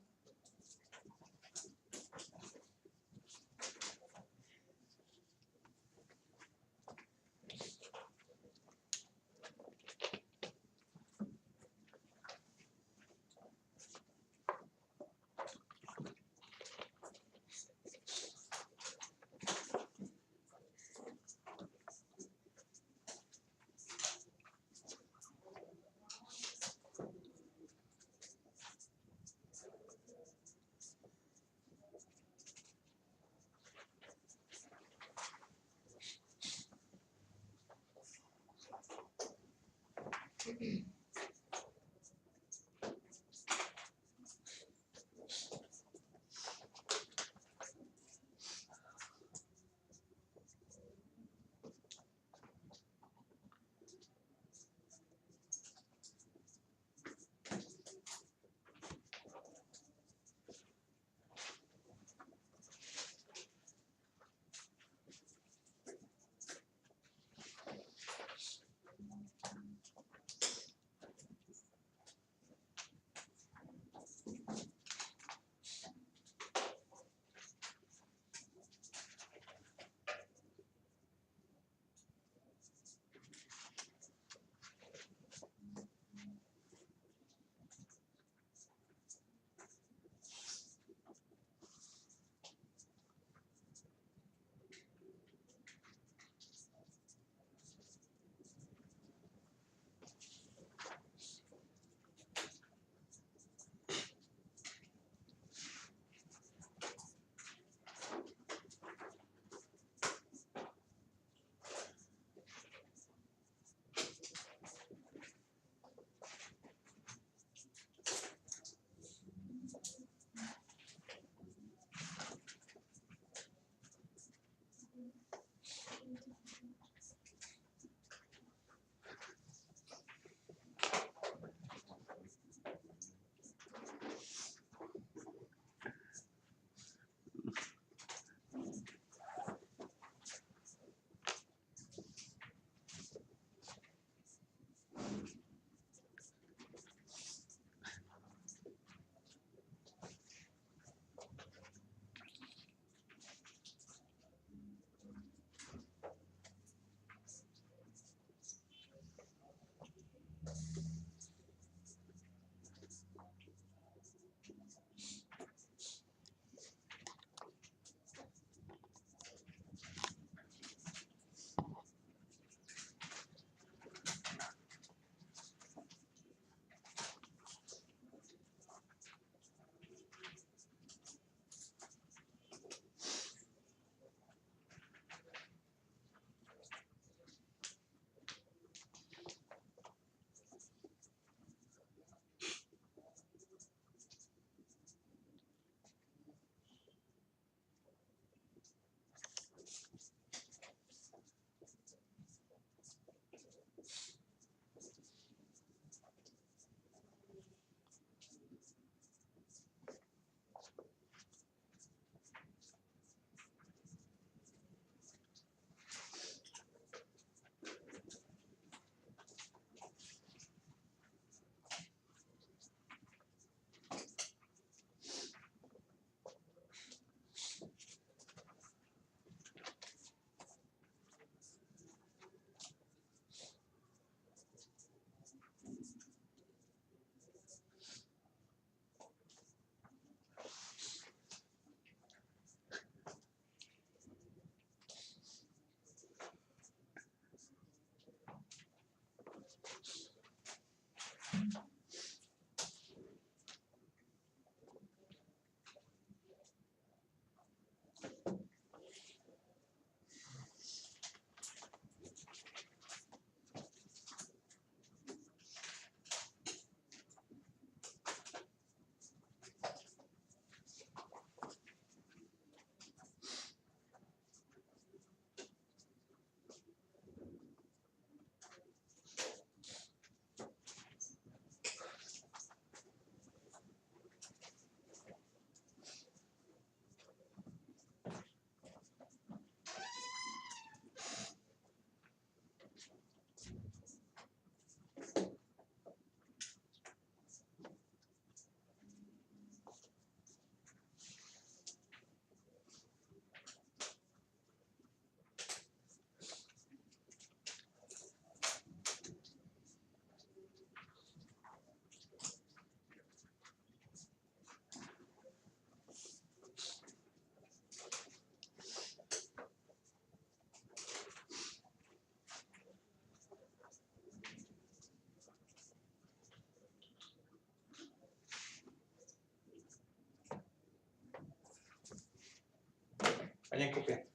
S1: Vayan copiando.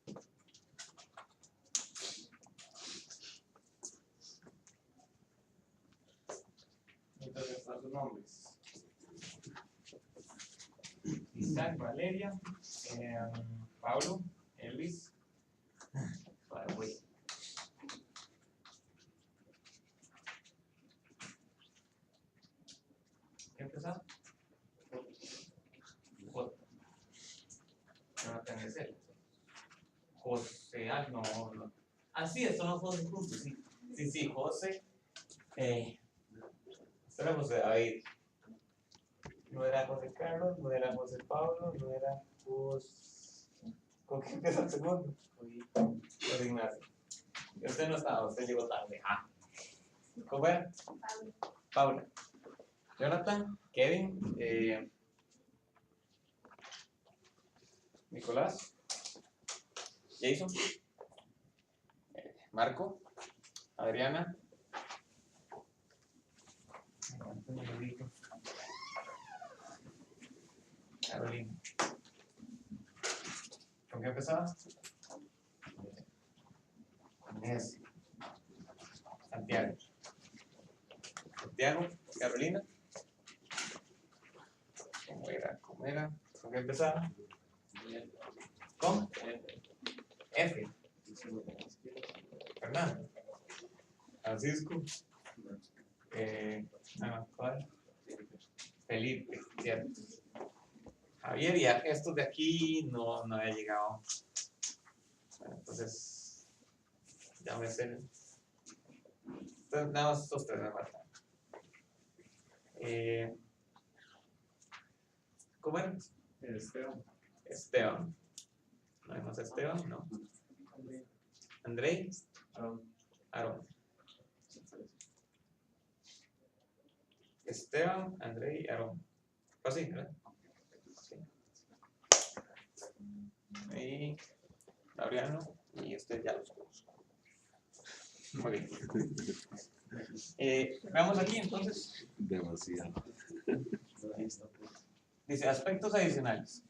S1: Entonces están sus nombres. Isaac, Valeria, Pablo, Elvis. Vale, güey. ¿Qué empezamos? J. No tenés él. José, no, no. Ah, sí, estos no José juntos, sí. Sí, José. Esto era José David. No era José Carlos, no era José Pablo, no era José. ¿Con qué empieza el segundo? José Ignacio. Usted no estaba, usted llegó tarde. Ah. ¿Cómo era? Paula. Jonathan, Kevin, Nicolás, Jason, Marco, Adriana, Carolina. ¿Con qué empezaba? Inés, Santiago, Carolina. ¿Cómo era? ¿Con qué empezaba? ¿Cómo? F. Fernando. Francisco. ¿Cuál? Felipe, cierto. Javier, y estos de aquí no había llegado. Bueno, entonces, ya me sé. Entonces, nada más estos tres me faltan. ¿Cómo era? Esteban. ¿No hay más Esteban? No. Andrei. Aaron. Esteban, Andrei y Aaron. Así, ¿verdad? Sí. Y Laureano, y este ya los conozco. Muy bien. Veamos aquí entonces.
S4: Demasiado.
S1: Dice aspectos adicionales.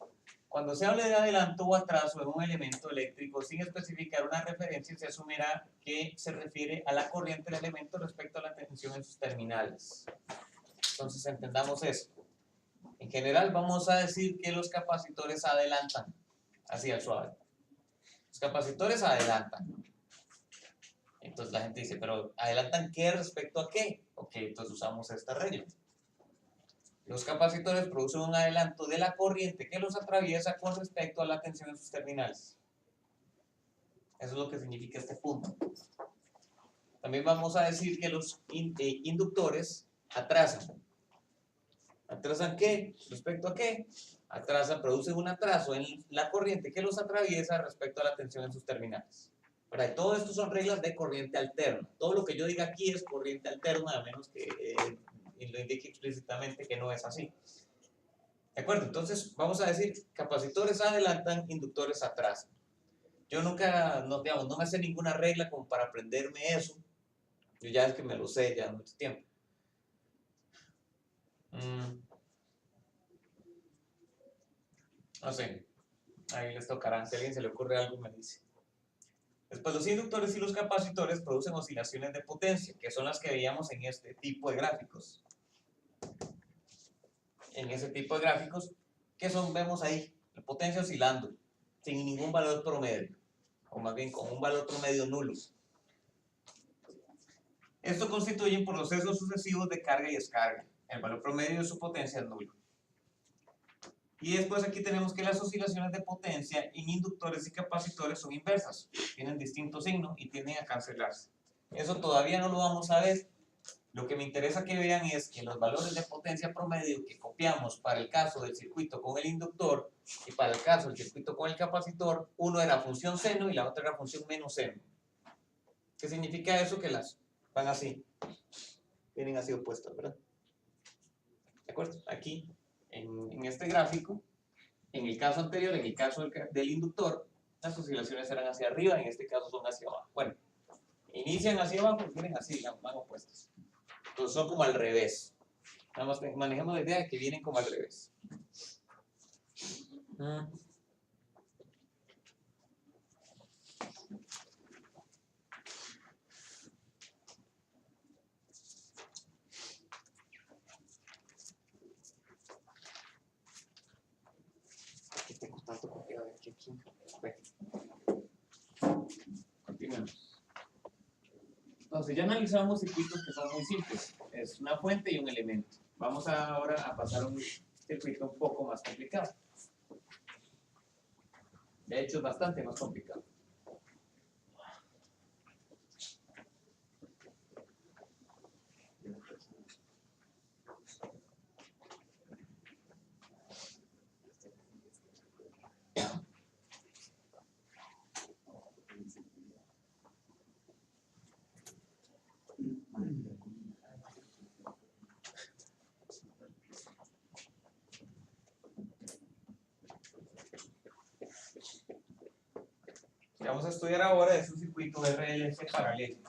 S1: Cuando se hable de adelanto o atraso en un elemento eléctrico sin especificar una referencia, se asumirá que se refiere a la corriente del elemento respecto a la tensión en sus terminales. Entonces entendamos eso. En general vamos a decir que los capacitores adelantan, así al suave. Los capacitores adelantan. Entonces la gente dice, pero ¿adelantan qué respecto a qué? Ok, entonces usamos esta regla. Los capacitores producen un adelanto de la corriente que los atraviesa con respecto a la tensión en sus terminales. Eso es lo que significa este punto. También vamos a decir que los inductores atrasan. ¿Atrasan qué? ¿Respecto a qué? Atrasan, producen un atraso en la corriente que los atraviesa respecto a la tensión en sus terminales. ¿Verdad? Todo esto son reglas de corriente alterna. Todo lo que yo diga aquí es corriente alterna, a menos que lo indique explícitamente que no es así. ¿De acuerdo? Entonces, vamos a decir, capacitores adelantan, inductores atrasan. Yo nunca, no me sé ninguna regla como para aprenderme eso. Yo ya es que me lo sé ya mucho tiempo. No sé, ahí les tocará. Si a alguien se le ocurre algo, me dice. Después, los inductores y los capacitores producen oscilaciones de potencia, que son las que veíamos en este tipo de gráficos. En ese tipo de gráficos, que son, vemos ahí, la potencia oscilando, sin ningún valor promedio, o más bien con un valor promedio nulo. Esto constituyen procesos sucesivos de carga y descarga. El valor promedio de su potencia es nulo. Y después aquí tenemos que las oscilaciones de potencia en inductores y capacitores son inversas. Tienen distinto signo y tienden a cancelarse. Eso todavía no lo vamos a ver. Lo que me interesa que vean es que los valores de potencia promedio que copiamos para el caso del circuito con el inductor y para el caso del circuito con el capacitor, uno era función seno y la otra era función menos seno. ¿Qué significa eso? Que las van así. Vienen así opuestas, ¿verdad? ¿De acuerdo? Aquí, en este gráfico, en el caso anterior, en el caso del inductor, las oscilaciones eran hacia arriba, en este caso son hacia abajo. Bueno, inician hacia abajo y vienen así, van opuestas. Entonces son como al revés. Nada más manejemos la idea de que vienen como al revés. aquí. Bueno. Continuemos. Entonces, ya analizamos circuitos que son muy simples. Es una fuente y un elemento. Vamos ahora a pasar a un circuito un poco más complicado. De hecho, es bastante más complicado. Lo que vamos a estudiar ahora es un circuito RLC paralelo.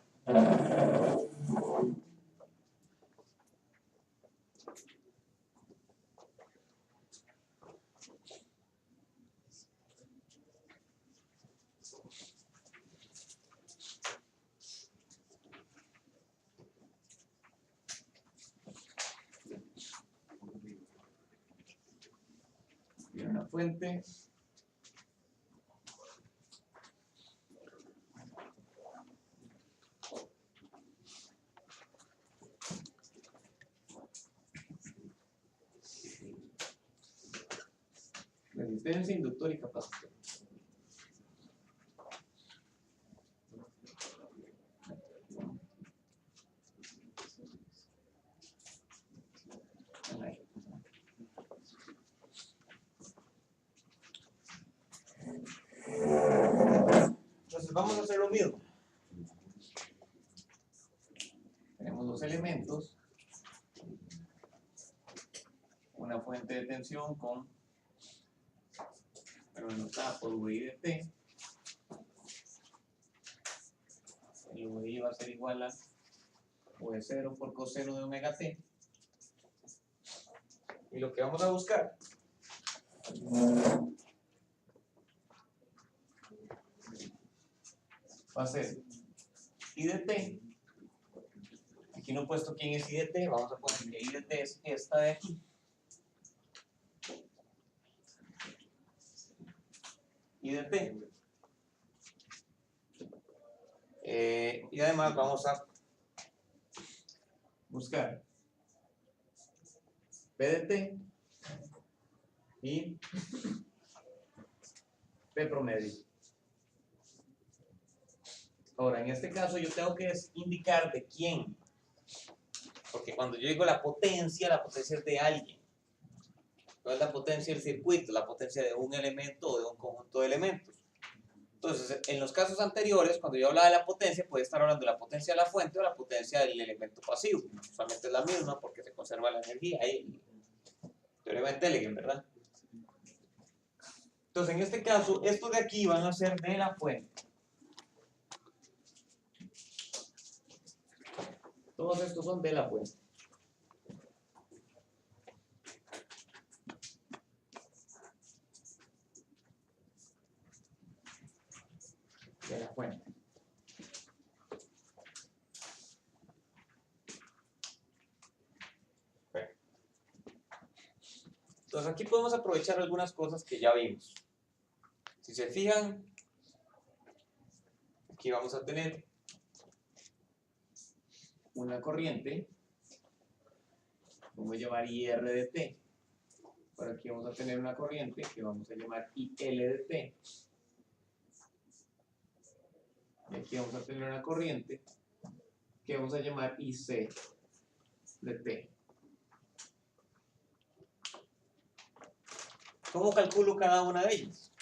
S1: Tiene una fuente. Resistencia, inductor y capacitor. Entonces vamos a hacer lo mismo. Tenemos dos elementos, una fuente de tensión con, pero no está por VI de T. El VI va a ser igual a V0 por coseno de omega T. Y lo que vamos a buscar va a ser I de T. Aquí no he puesto quién es I de T, vamos a poner que I de T es esta de aquí. I de T. Y además vamos a buscar P de T y P promedio. Ahora, en este caso yo tengo que indicar de quién, porque cuando yo digo la potencia es de alguien. No es la potencia del circuito, la potencia de un elemento o de un conjunto de elementos. Entonces, en los casos anteriores, cuando yo hablaba de la potencia, podía estar hablando de la potencia de la fuente o la potencia del elemento pasivo. Usualmente es la misma porque se conserva la energía ahí. Teorema de Telegraph, ¿verdad? Entonces, en este caso, estos de aquí van a ser de la fuente. Todos estos son de la fuente. De la fuente. Bueno. Entonces aquí podemos aprovechar algunas cosas que ya vimos. Si se fijan, aquí vamos a tener una corriente, vamos a llamar IR de T. Por aquí vamos a tener una corriente que vamos a llamar IL de T. Y aquí vamos a tener una corriente que vamos a llamar IC de T. ¿Cómo calculo cada una de ellas?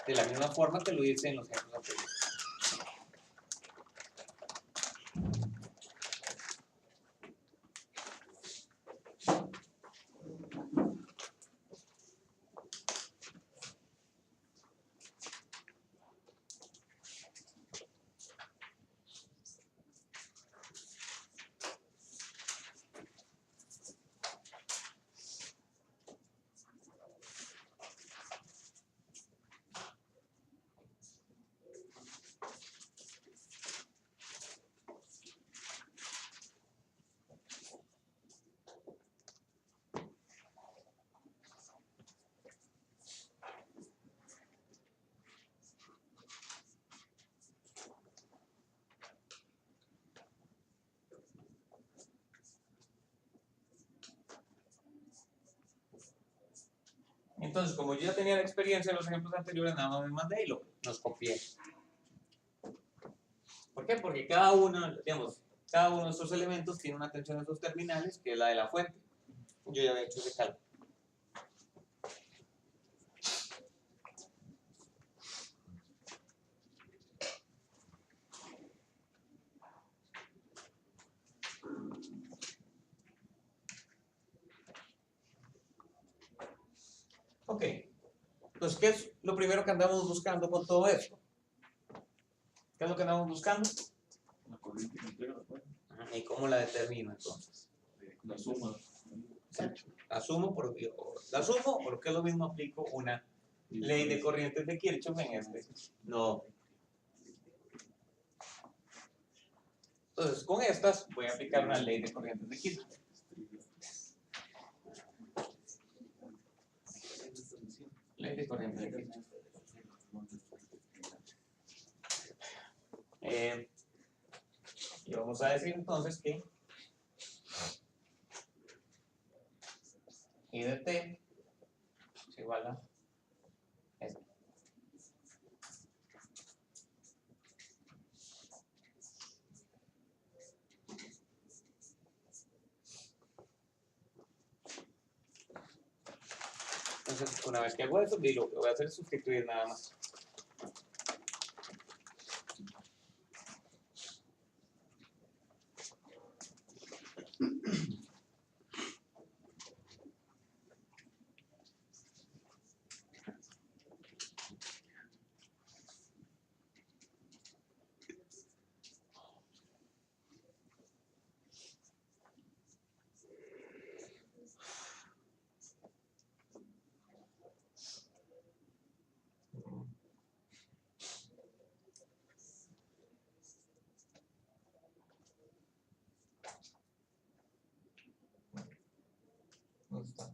S1: De la misma forma que lo hice en los ejemplos anteriores. Entonces, como yo ya tenía la experiencia en los ejemplos anteriores, nada más me mandé y los copié. ¿Por qué? Porque cada uno, digamos, cada uno de estos elementos tiene una tensión en sus terminales, que es la de la fuente. Yo ya había hecho ese cálculo. Ok. Entonces, ¿qué es lo primero que andamos buscando con todo esto? ¿Qué es lo que andamos buscando?
S3: La corriente que entrega la fuente.
S1: ¿Y cómo la determino entonces?
S3: La suma.
S1: La sumo, o lo que es lo mismo, aplico una ley de corrientes de Kirchhoff en este. No. Entonces, con estas voy a aplicar una ley de corrientes de Kirchhoff. Ley de corrientes de Kirchhoff. Y vamos a decir entonces que I de t es igual a esto. Entonces, una vez que hago eso, lo que voy a hacer es sustituir nada más. ¿Dónde está?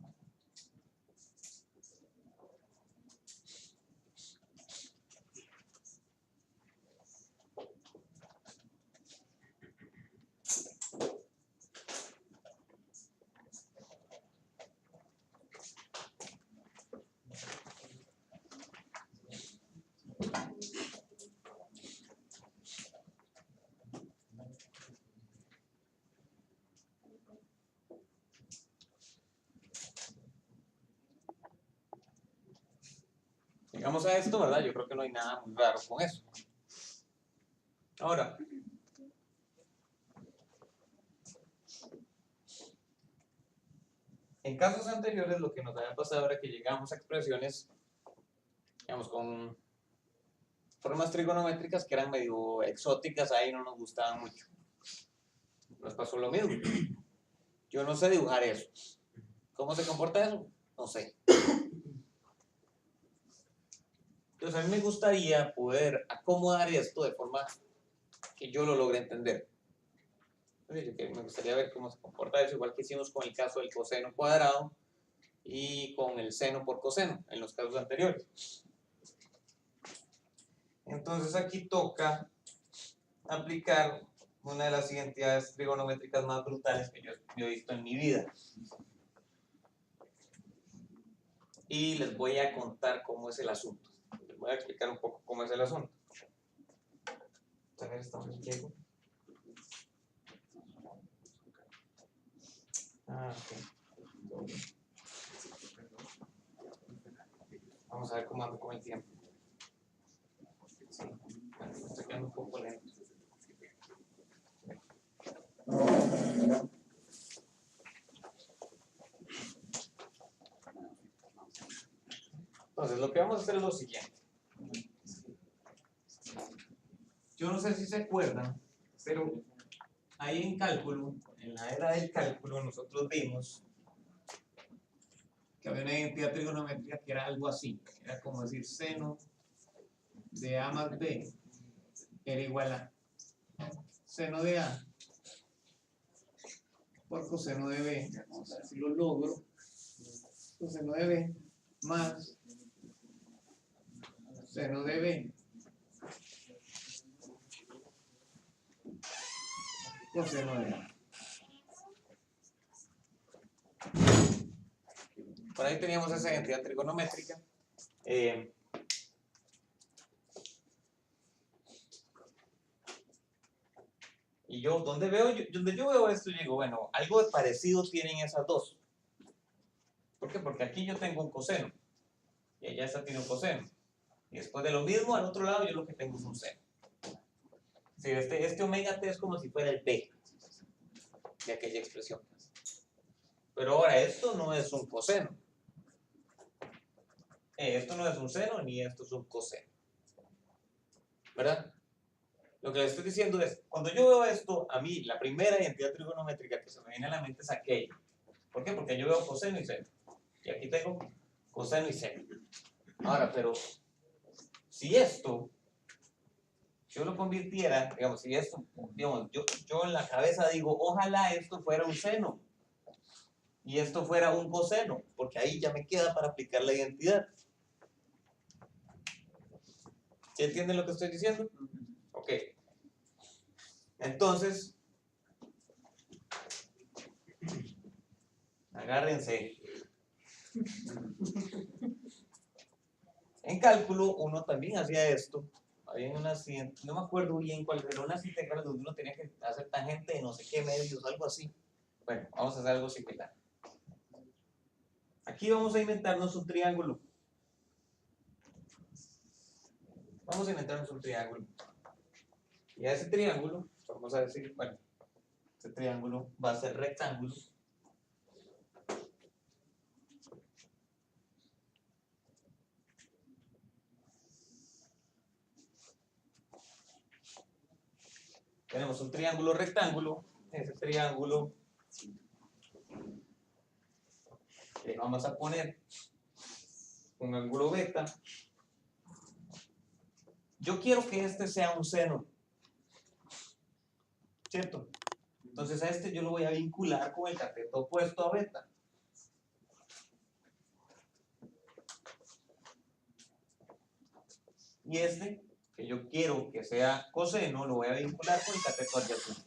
S1: Llegamos a esto, ¿verdad? Yo creo que no hay nada muy raro con eso. Ahora, en casos anteriores lo que nos había pasado era que llegamos a expresiones, digamos, con formas trigonométricas que eran medio exóticas, ahí no nos gustaban mucho. Nos pasó lo mismo. Yo no sé dibujar eso. ¿Cómo se comporta eso? No sé. Entonces a mí me gustaría poder acomodar esto de forma que yo lo logre entender. Entonces, me gustaría ver cómo se comporta eso, igual que hicimos con el caso del coseno cuadrado y con el seno por coseno en los casos anteriores. Entonces aquí toca aplicar una de las identidades trigonométricas más brutales que yo he visto en mi vida. Y les voy a contar cómo es el asunto. Les voy a explicar un poco cómo es el asunto. A ver, estamos ciegos. Ok. Vamos a ver cómo ando con el tiempo. Sí, bueno, me estoy quedando un poco lento. Entonces, lo que vamos a hacer es lo siguiente. Yo no sé si se acuerdan, pero ahí en cálculo, en la era del cálculo, nosotros vimos que había una identidad trigonométrica que era algo así. Era como decir seno de A más B era igual a seno de A por coseno de B. Vamos a ver si lo logro. Coseno de B más seno de B coseno de A. Por ahí teníamos esa identidad trigonométrica. Y yo, donde yo veo esto, yo digo, bueno, algo de parecido tienen esas dos. ¿Por qué? Porque aquí yo tengo un coseno. Y allá esta tiene un coseno. Y después de lo mismo, al otro lado, yo lo que tengo es un seno. Sí, este omega t es como si fuera el p de aquella expresión. Pero ahora, esto no es un coseno. Esto no es un seno, ni esto es un coseno. ¿Verdad? Lo que les estoy diciendo es, cuando yo veo esto, a mí la primera identidad trigonométrica que se me viene a la mente es aquella. ¿Por qué? Porque yo veo coseno y seno. Y aquí tengo coseno y seno. Ahora, pero si esto, yo lo convirtiera, digamos, si esto, digamos, yo en la cabeza digo, ojalá esto fuera un seno y esto fuera un coseno, porque ahí ya me queda para aplicar la identidad. ¿Sí entienden lo que estoy diciendo? Ok. Entonces, agárrense. En cálculo uno también hacía esto. Había unas, no me acuerdo bien cuál, pero unas integrales donde uno tenía que hacer tangente de no sé qué medios, algo así. Bueno, vamos a hacer algo similar. Aquí vamos a inventarnos un triángulo. Vamos a inventarnos un triángulo. Y a ese triángulo, vamos a decir, bueno, ese triángulo va a ser rectángulo. Tenemos un triángulo rectángulo. Ese triángulo le vamos a poner un ángulo beta. Yo quiero que este sea un seno, ¿cierto? Entonces a este yo lo voy a vincular con el cateto opuesto a beta. Y este, que yo quiero que sea coseno, lo voy a vincular con el cateto adyacente.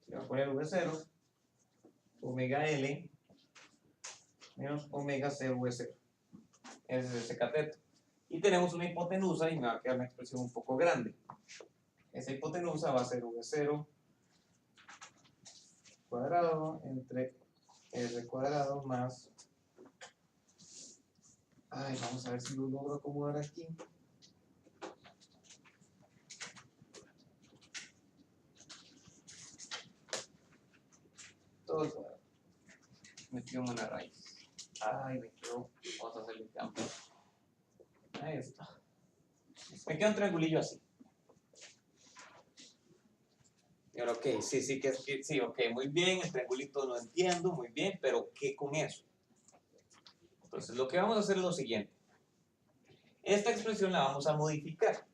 S1: Voy a poner V0, omega L, menos omega CV0. Ese es ese cateto. Y tenemos una hipotenusa y me va a quedar una expresión un poco grande. Esa hipotenusa va a ser V0 cuadrado entre R cuadrado más... Ay, vamos a ver si lo logro acomodar aquí. Todo cuadrado. Me quedo en una raíz. Ay, me quedo. Vamos a hacer el cambio. Ahí está. Me queda un triangulillo así. Y ahora, ok, sí, ok, muy bien, el triangulito lo entiendo, muy bien, pero ¿qué con eso? Entonces, lo que vamos a hacer es lo siguiente. Esta expresión la vamos a modificar.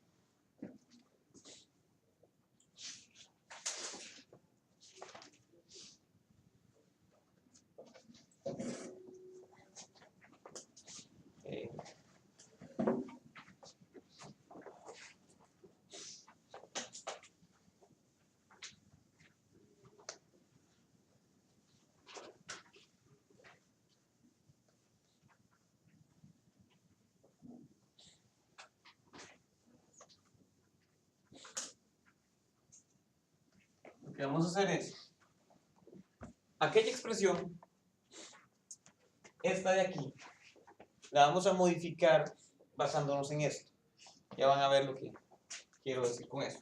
S1: Lo que vamos a hacer es, aquella expresión, esta de aquí, la vamos a modificar basándonos en esto. Ya van a ver lo que quiero decir con eso.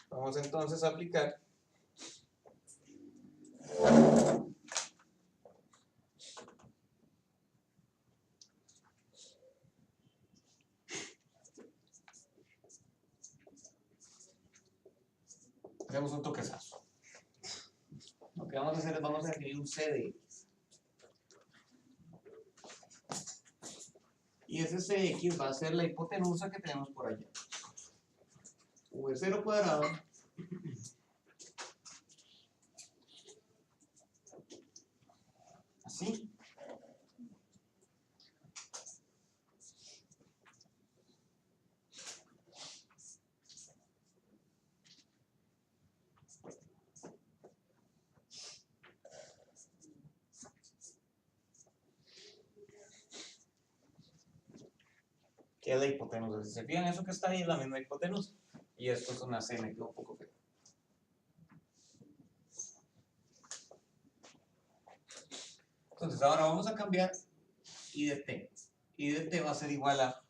S1: Vamos entonces a aplicar hacemos un toquezazo. Lo que vamos a hacer es vamos a definir un C de X. Y ese CX va a ser la hipotenusa que tenemos por allá. V0 cuadrado así que es la hipotenusa. Si se fijan, eso que está ahí es la misma hipotenusa. Y esto es una C, me quedó un poco feo. Entonces ahora vamos a cambiar I de T. I de T va a ser igual a...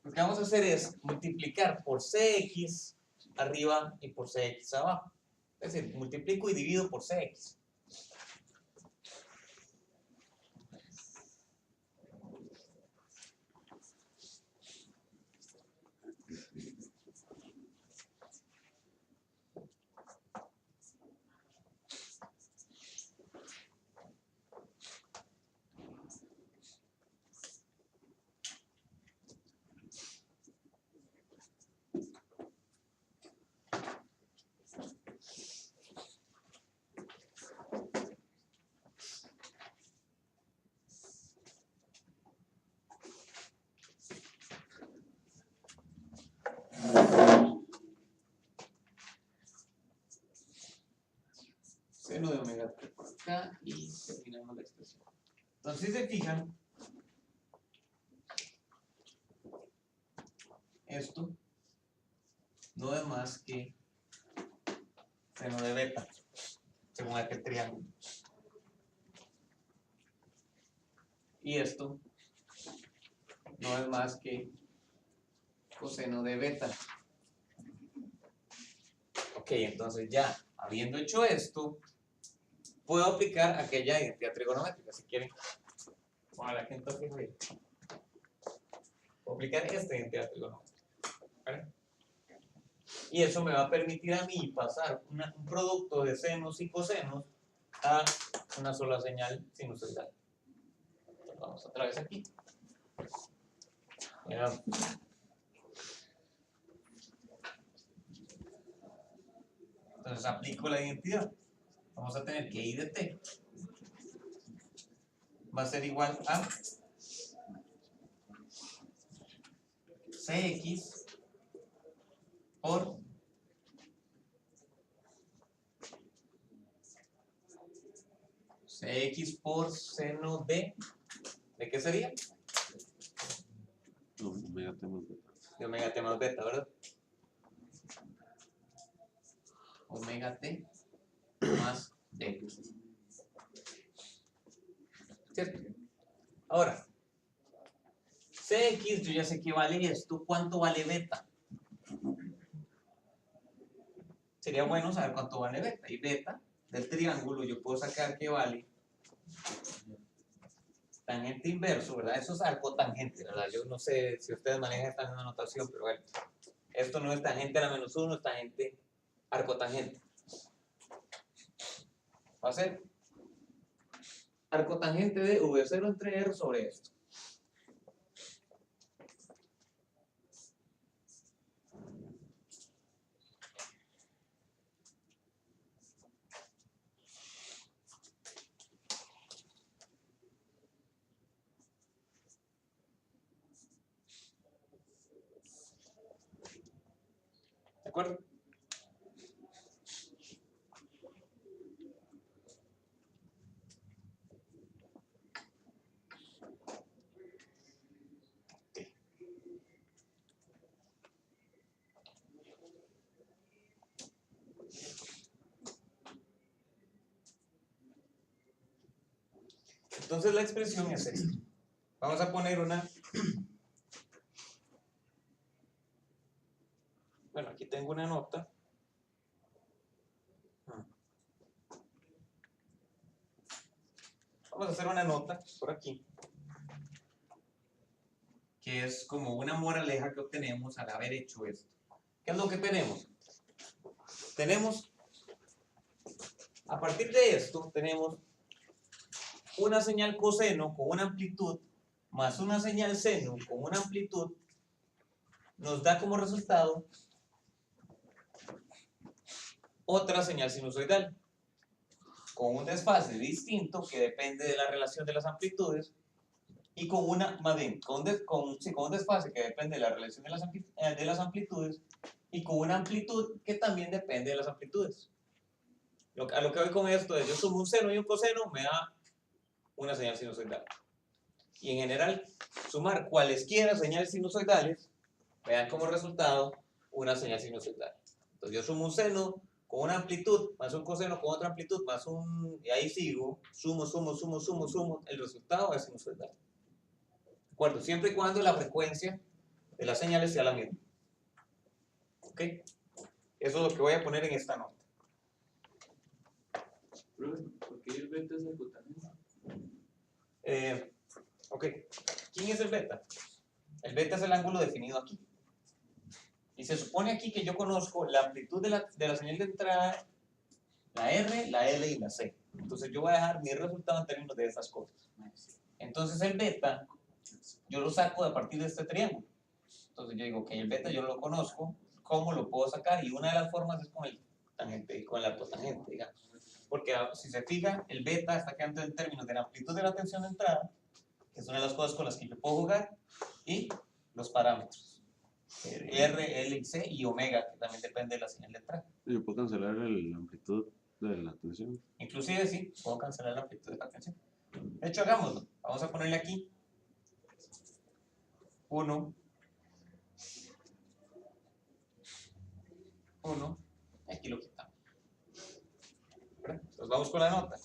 S1: Lo que vamos a hacer es multiplicar por Cx arriba y por Cx abajo. Es decir, multiplico y divido por Cx. Seno de omega T por acá y terminamos la expresión. Entonces, si se fijan, esto no es más que seno de beta, según aquel triángulo. Y esto no es más que coseno de beta. Ok, entonces ya, habiendo hecho esto, puedo aplicar aquella identidad trigonométrica, si quieren. Ojalá que entonces puedo aplicar esta identidad trigonométrica. ¿Vale? Y eso me va a permitir a mí pasar un producto de senos y cosenos a una sola señal sinusoidal. Entonces vamos otra vez aquí. Mira. Entonces aplico la identidad. Vamos a tener que I de T va a ser igual a Cx por Cx por seno ¿de qué sería?
S4: No, omega T más beta.
S1: De omega T más beta, ¿verdad? Omega T más beta. ¿Cierto? Ahora, Cx yo ya sé que vale esto. ¿Cuánto vale beta? Sería bueno saber cuánto vale beta. Y beta del triángulo yo puedo sacar que vale tangente inverso, ¿verdad? Eso es arcotangente, ¿verdad? Yo no sé si ustedes manejan esta misma notación, pero bueno, esto no es tangente a la menos 1, es tangente arcotangente. Va a ser arcotangente de V0 entre R sobre esto. ¿De acuerdo? Entonces la expresión es esta. Vamos a poner una... Bueno, aquí tengo una nota. Vamos a hacer una nota por aquí, que es como una moraleja que obtenemos al haber hecho esto. ¿Qué es lo que tenemos? Tenemos, a partir de esto, tenemos una señal coseno con una amplitud más una señal seno con una amplitud, nos da como resultado otra señal sinusoidal con un desfase distinto que depende de la relación de las amplitudes y con una, más bien, con un desfase que depende de la relación de las amplitudes y con una amplitud que también depende de las amplitudes. A lo que voy con esto es, yo sumo un seno y un coseno, me da una señal sinusoidal. y en general sumar cualesquiera señales sinusoidales me dan como resultado una señal sinusoidal. Entonces yo sumo un seno con una amplitud, más un coseno con otra amplitud, más un... y ahí sigo, sumo, el resultado es sinusoidal. ¿De acuerdo? Siempre y cuando la frecuencia de las señales sea la misma. ¿Ok? Eso es lo que voy a poner en esta nota.
S3: ¿Por qué el beta es el cotanero?
S1: Ok, ¿quién es el beta? El beta es el ángulo definido aquí. Y se supone aquí que yo conozco la amplitud de la señal de entrada, la R, la L y la C. Entonces yo voy a dejar mi resultado en términos de esas cosas. Entonces el beta, yo lo saco a partir de este triángulo. Entonces yo digo que el beta yo lo conozco, ¿cómo lo puedo sacar? Y una de las formas es con el tangente, con el arcotangente, digamos. Porque si se fija, el beta está quedando en términos de la amplitud de la tensión de entrada, que es una de las cosas con las que yo puedo jugar, y los parámetros. R, L y C y omega, que también depende de la señal de entrada.
S4: Yo puedo cancelar la amplitud de la tensión.
S1: Inclusive sí, puedo cancelar la amplitud de la tensión. De hecho, hagámoslo. Vamos a ponerle aquí 1, 1, aquí lo quitamos. Entonces vamos con la nota.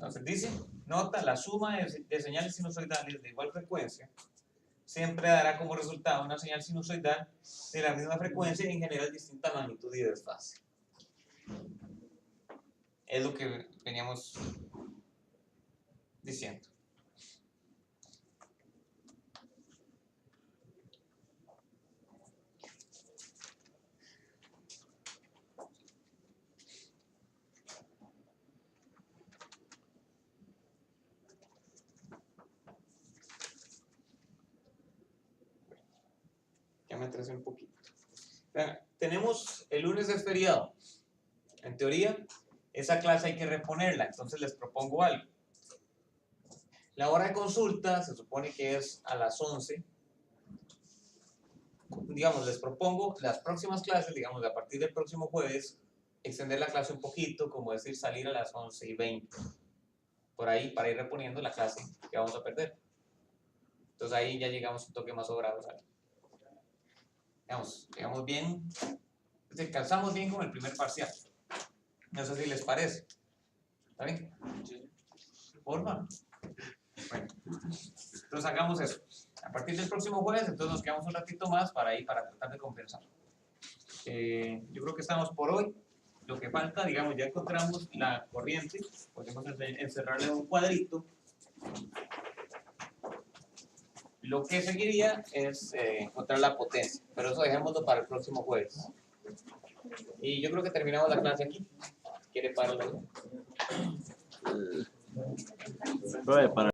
S1: Entonces dice, nota, la suma de señales sinusoidales de igual frecuencia siempre dará como resultado una señal sinusoidal de la misma frecuencia y en general distinta magnitud y desfase. Es lo que veníamos diciendo. Ya me atrasé un poquito. Tenemos el lunes es feriado. En teoría, esa clase hay que reponerla, entonces les propongo algo. La hora de consulta se supone que es a las 11. Digamos, les propongo las próximas clases, digamos, a partir del próximo jueves, extender la clase un poquito, como decir, salir a las 11:20. Por ahí, para ir reponiendo la clase que vamos a perder. Entonces ahí ya llegamos un toque más sobrado, ¿sabes? Digamos bien, calzamos bien con el primer parcial. No sé si les parece. ¿Está bien? ¿Forma? Bueno, entonces hagamos eso. A partir del próximo jueves, entonces nos quedamos un ratito más para tratar de compensar. Yo creo que estamos por hoy. Lo que falta, digamos, ya encontramos la corriente. Podemos encerrarla en un cuadrito. Lo que seguiría es encontrar la potencia, pero eso dejémoslo para el próximo jueves. Y yo creo que terminamos la clase aquí. ¿Quiere pararlo?
S4: Profe, para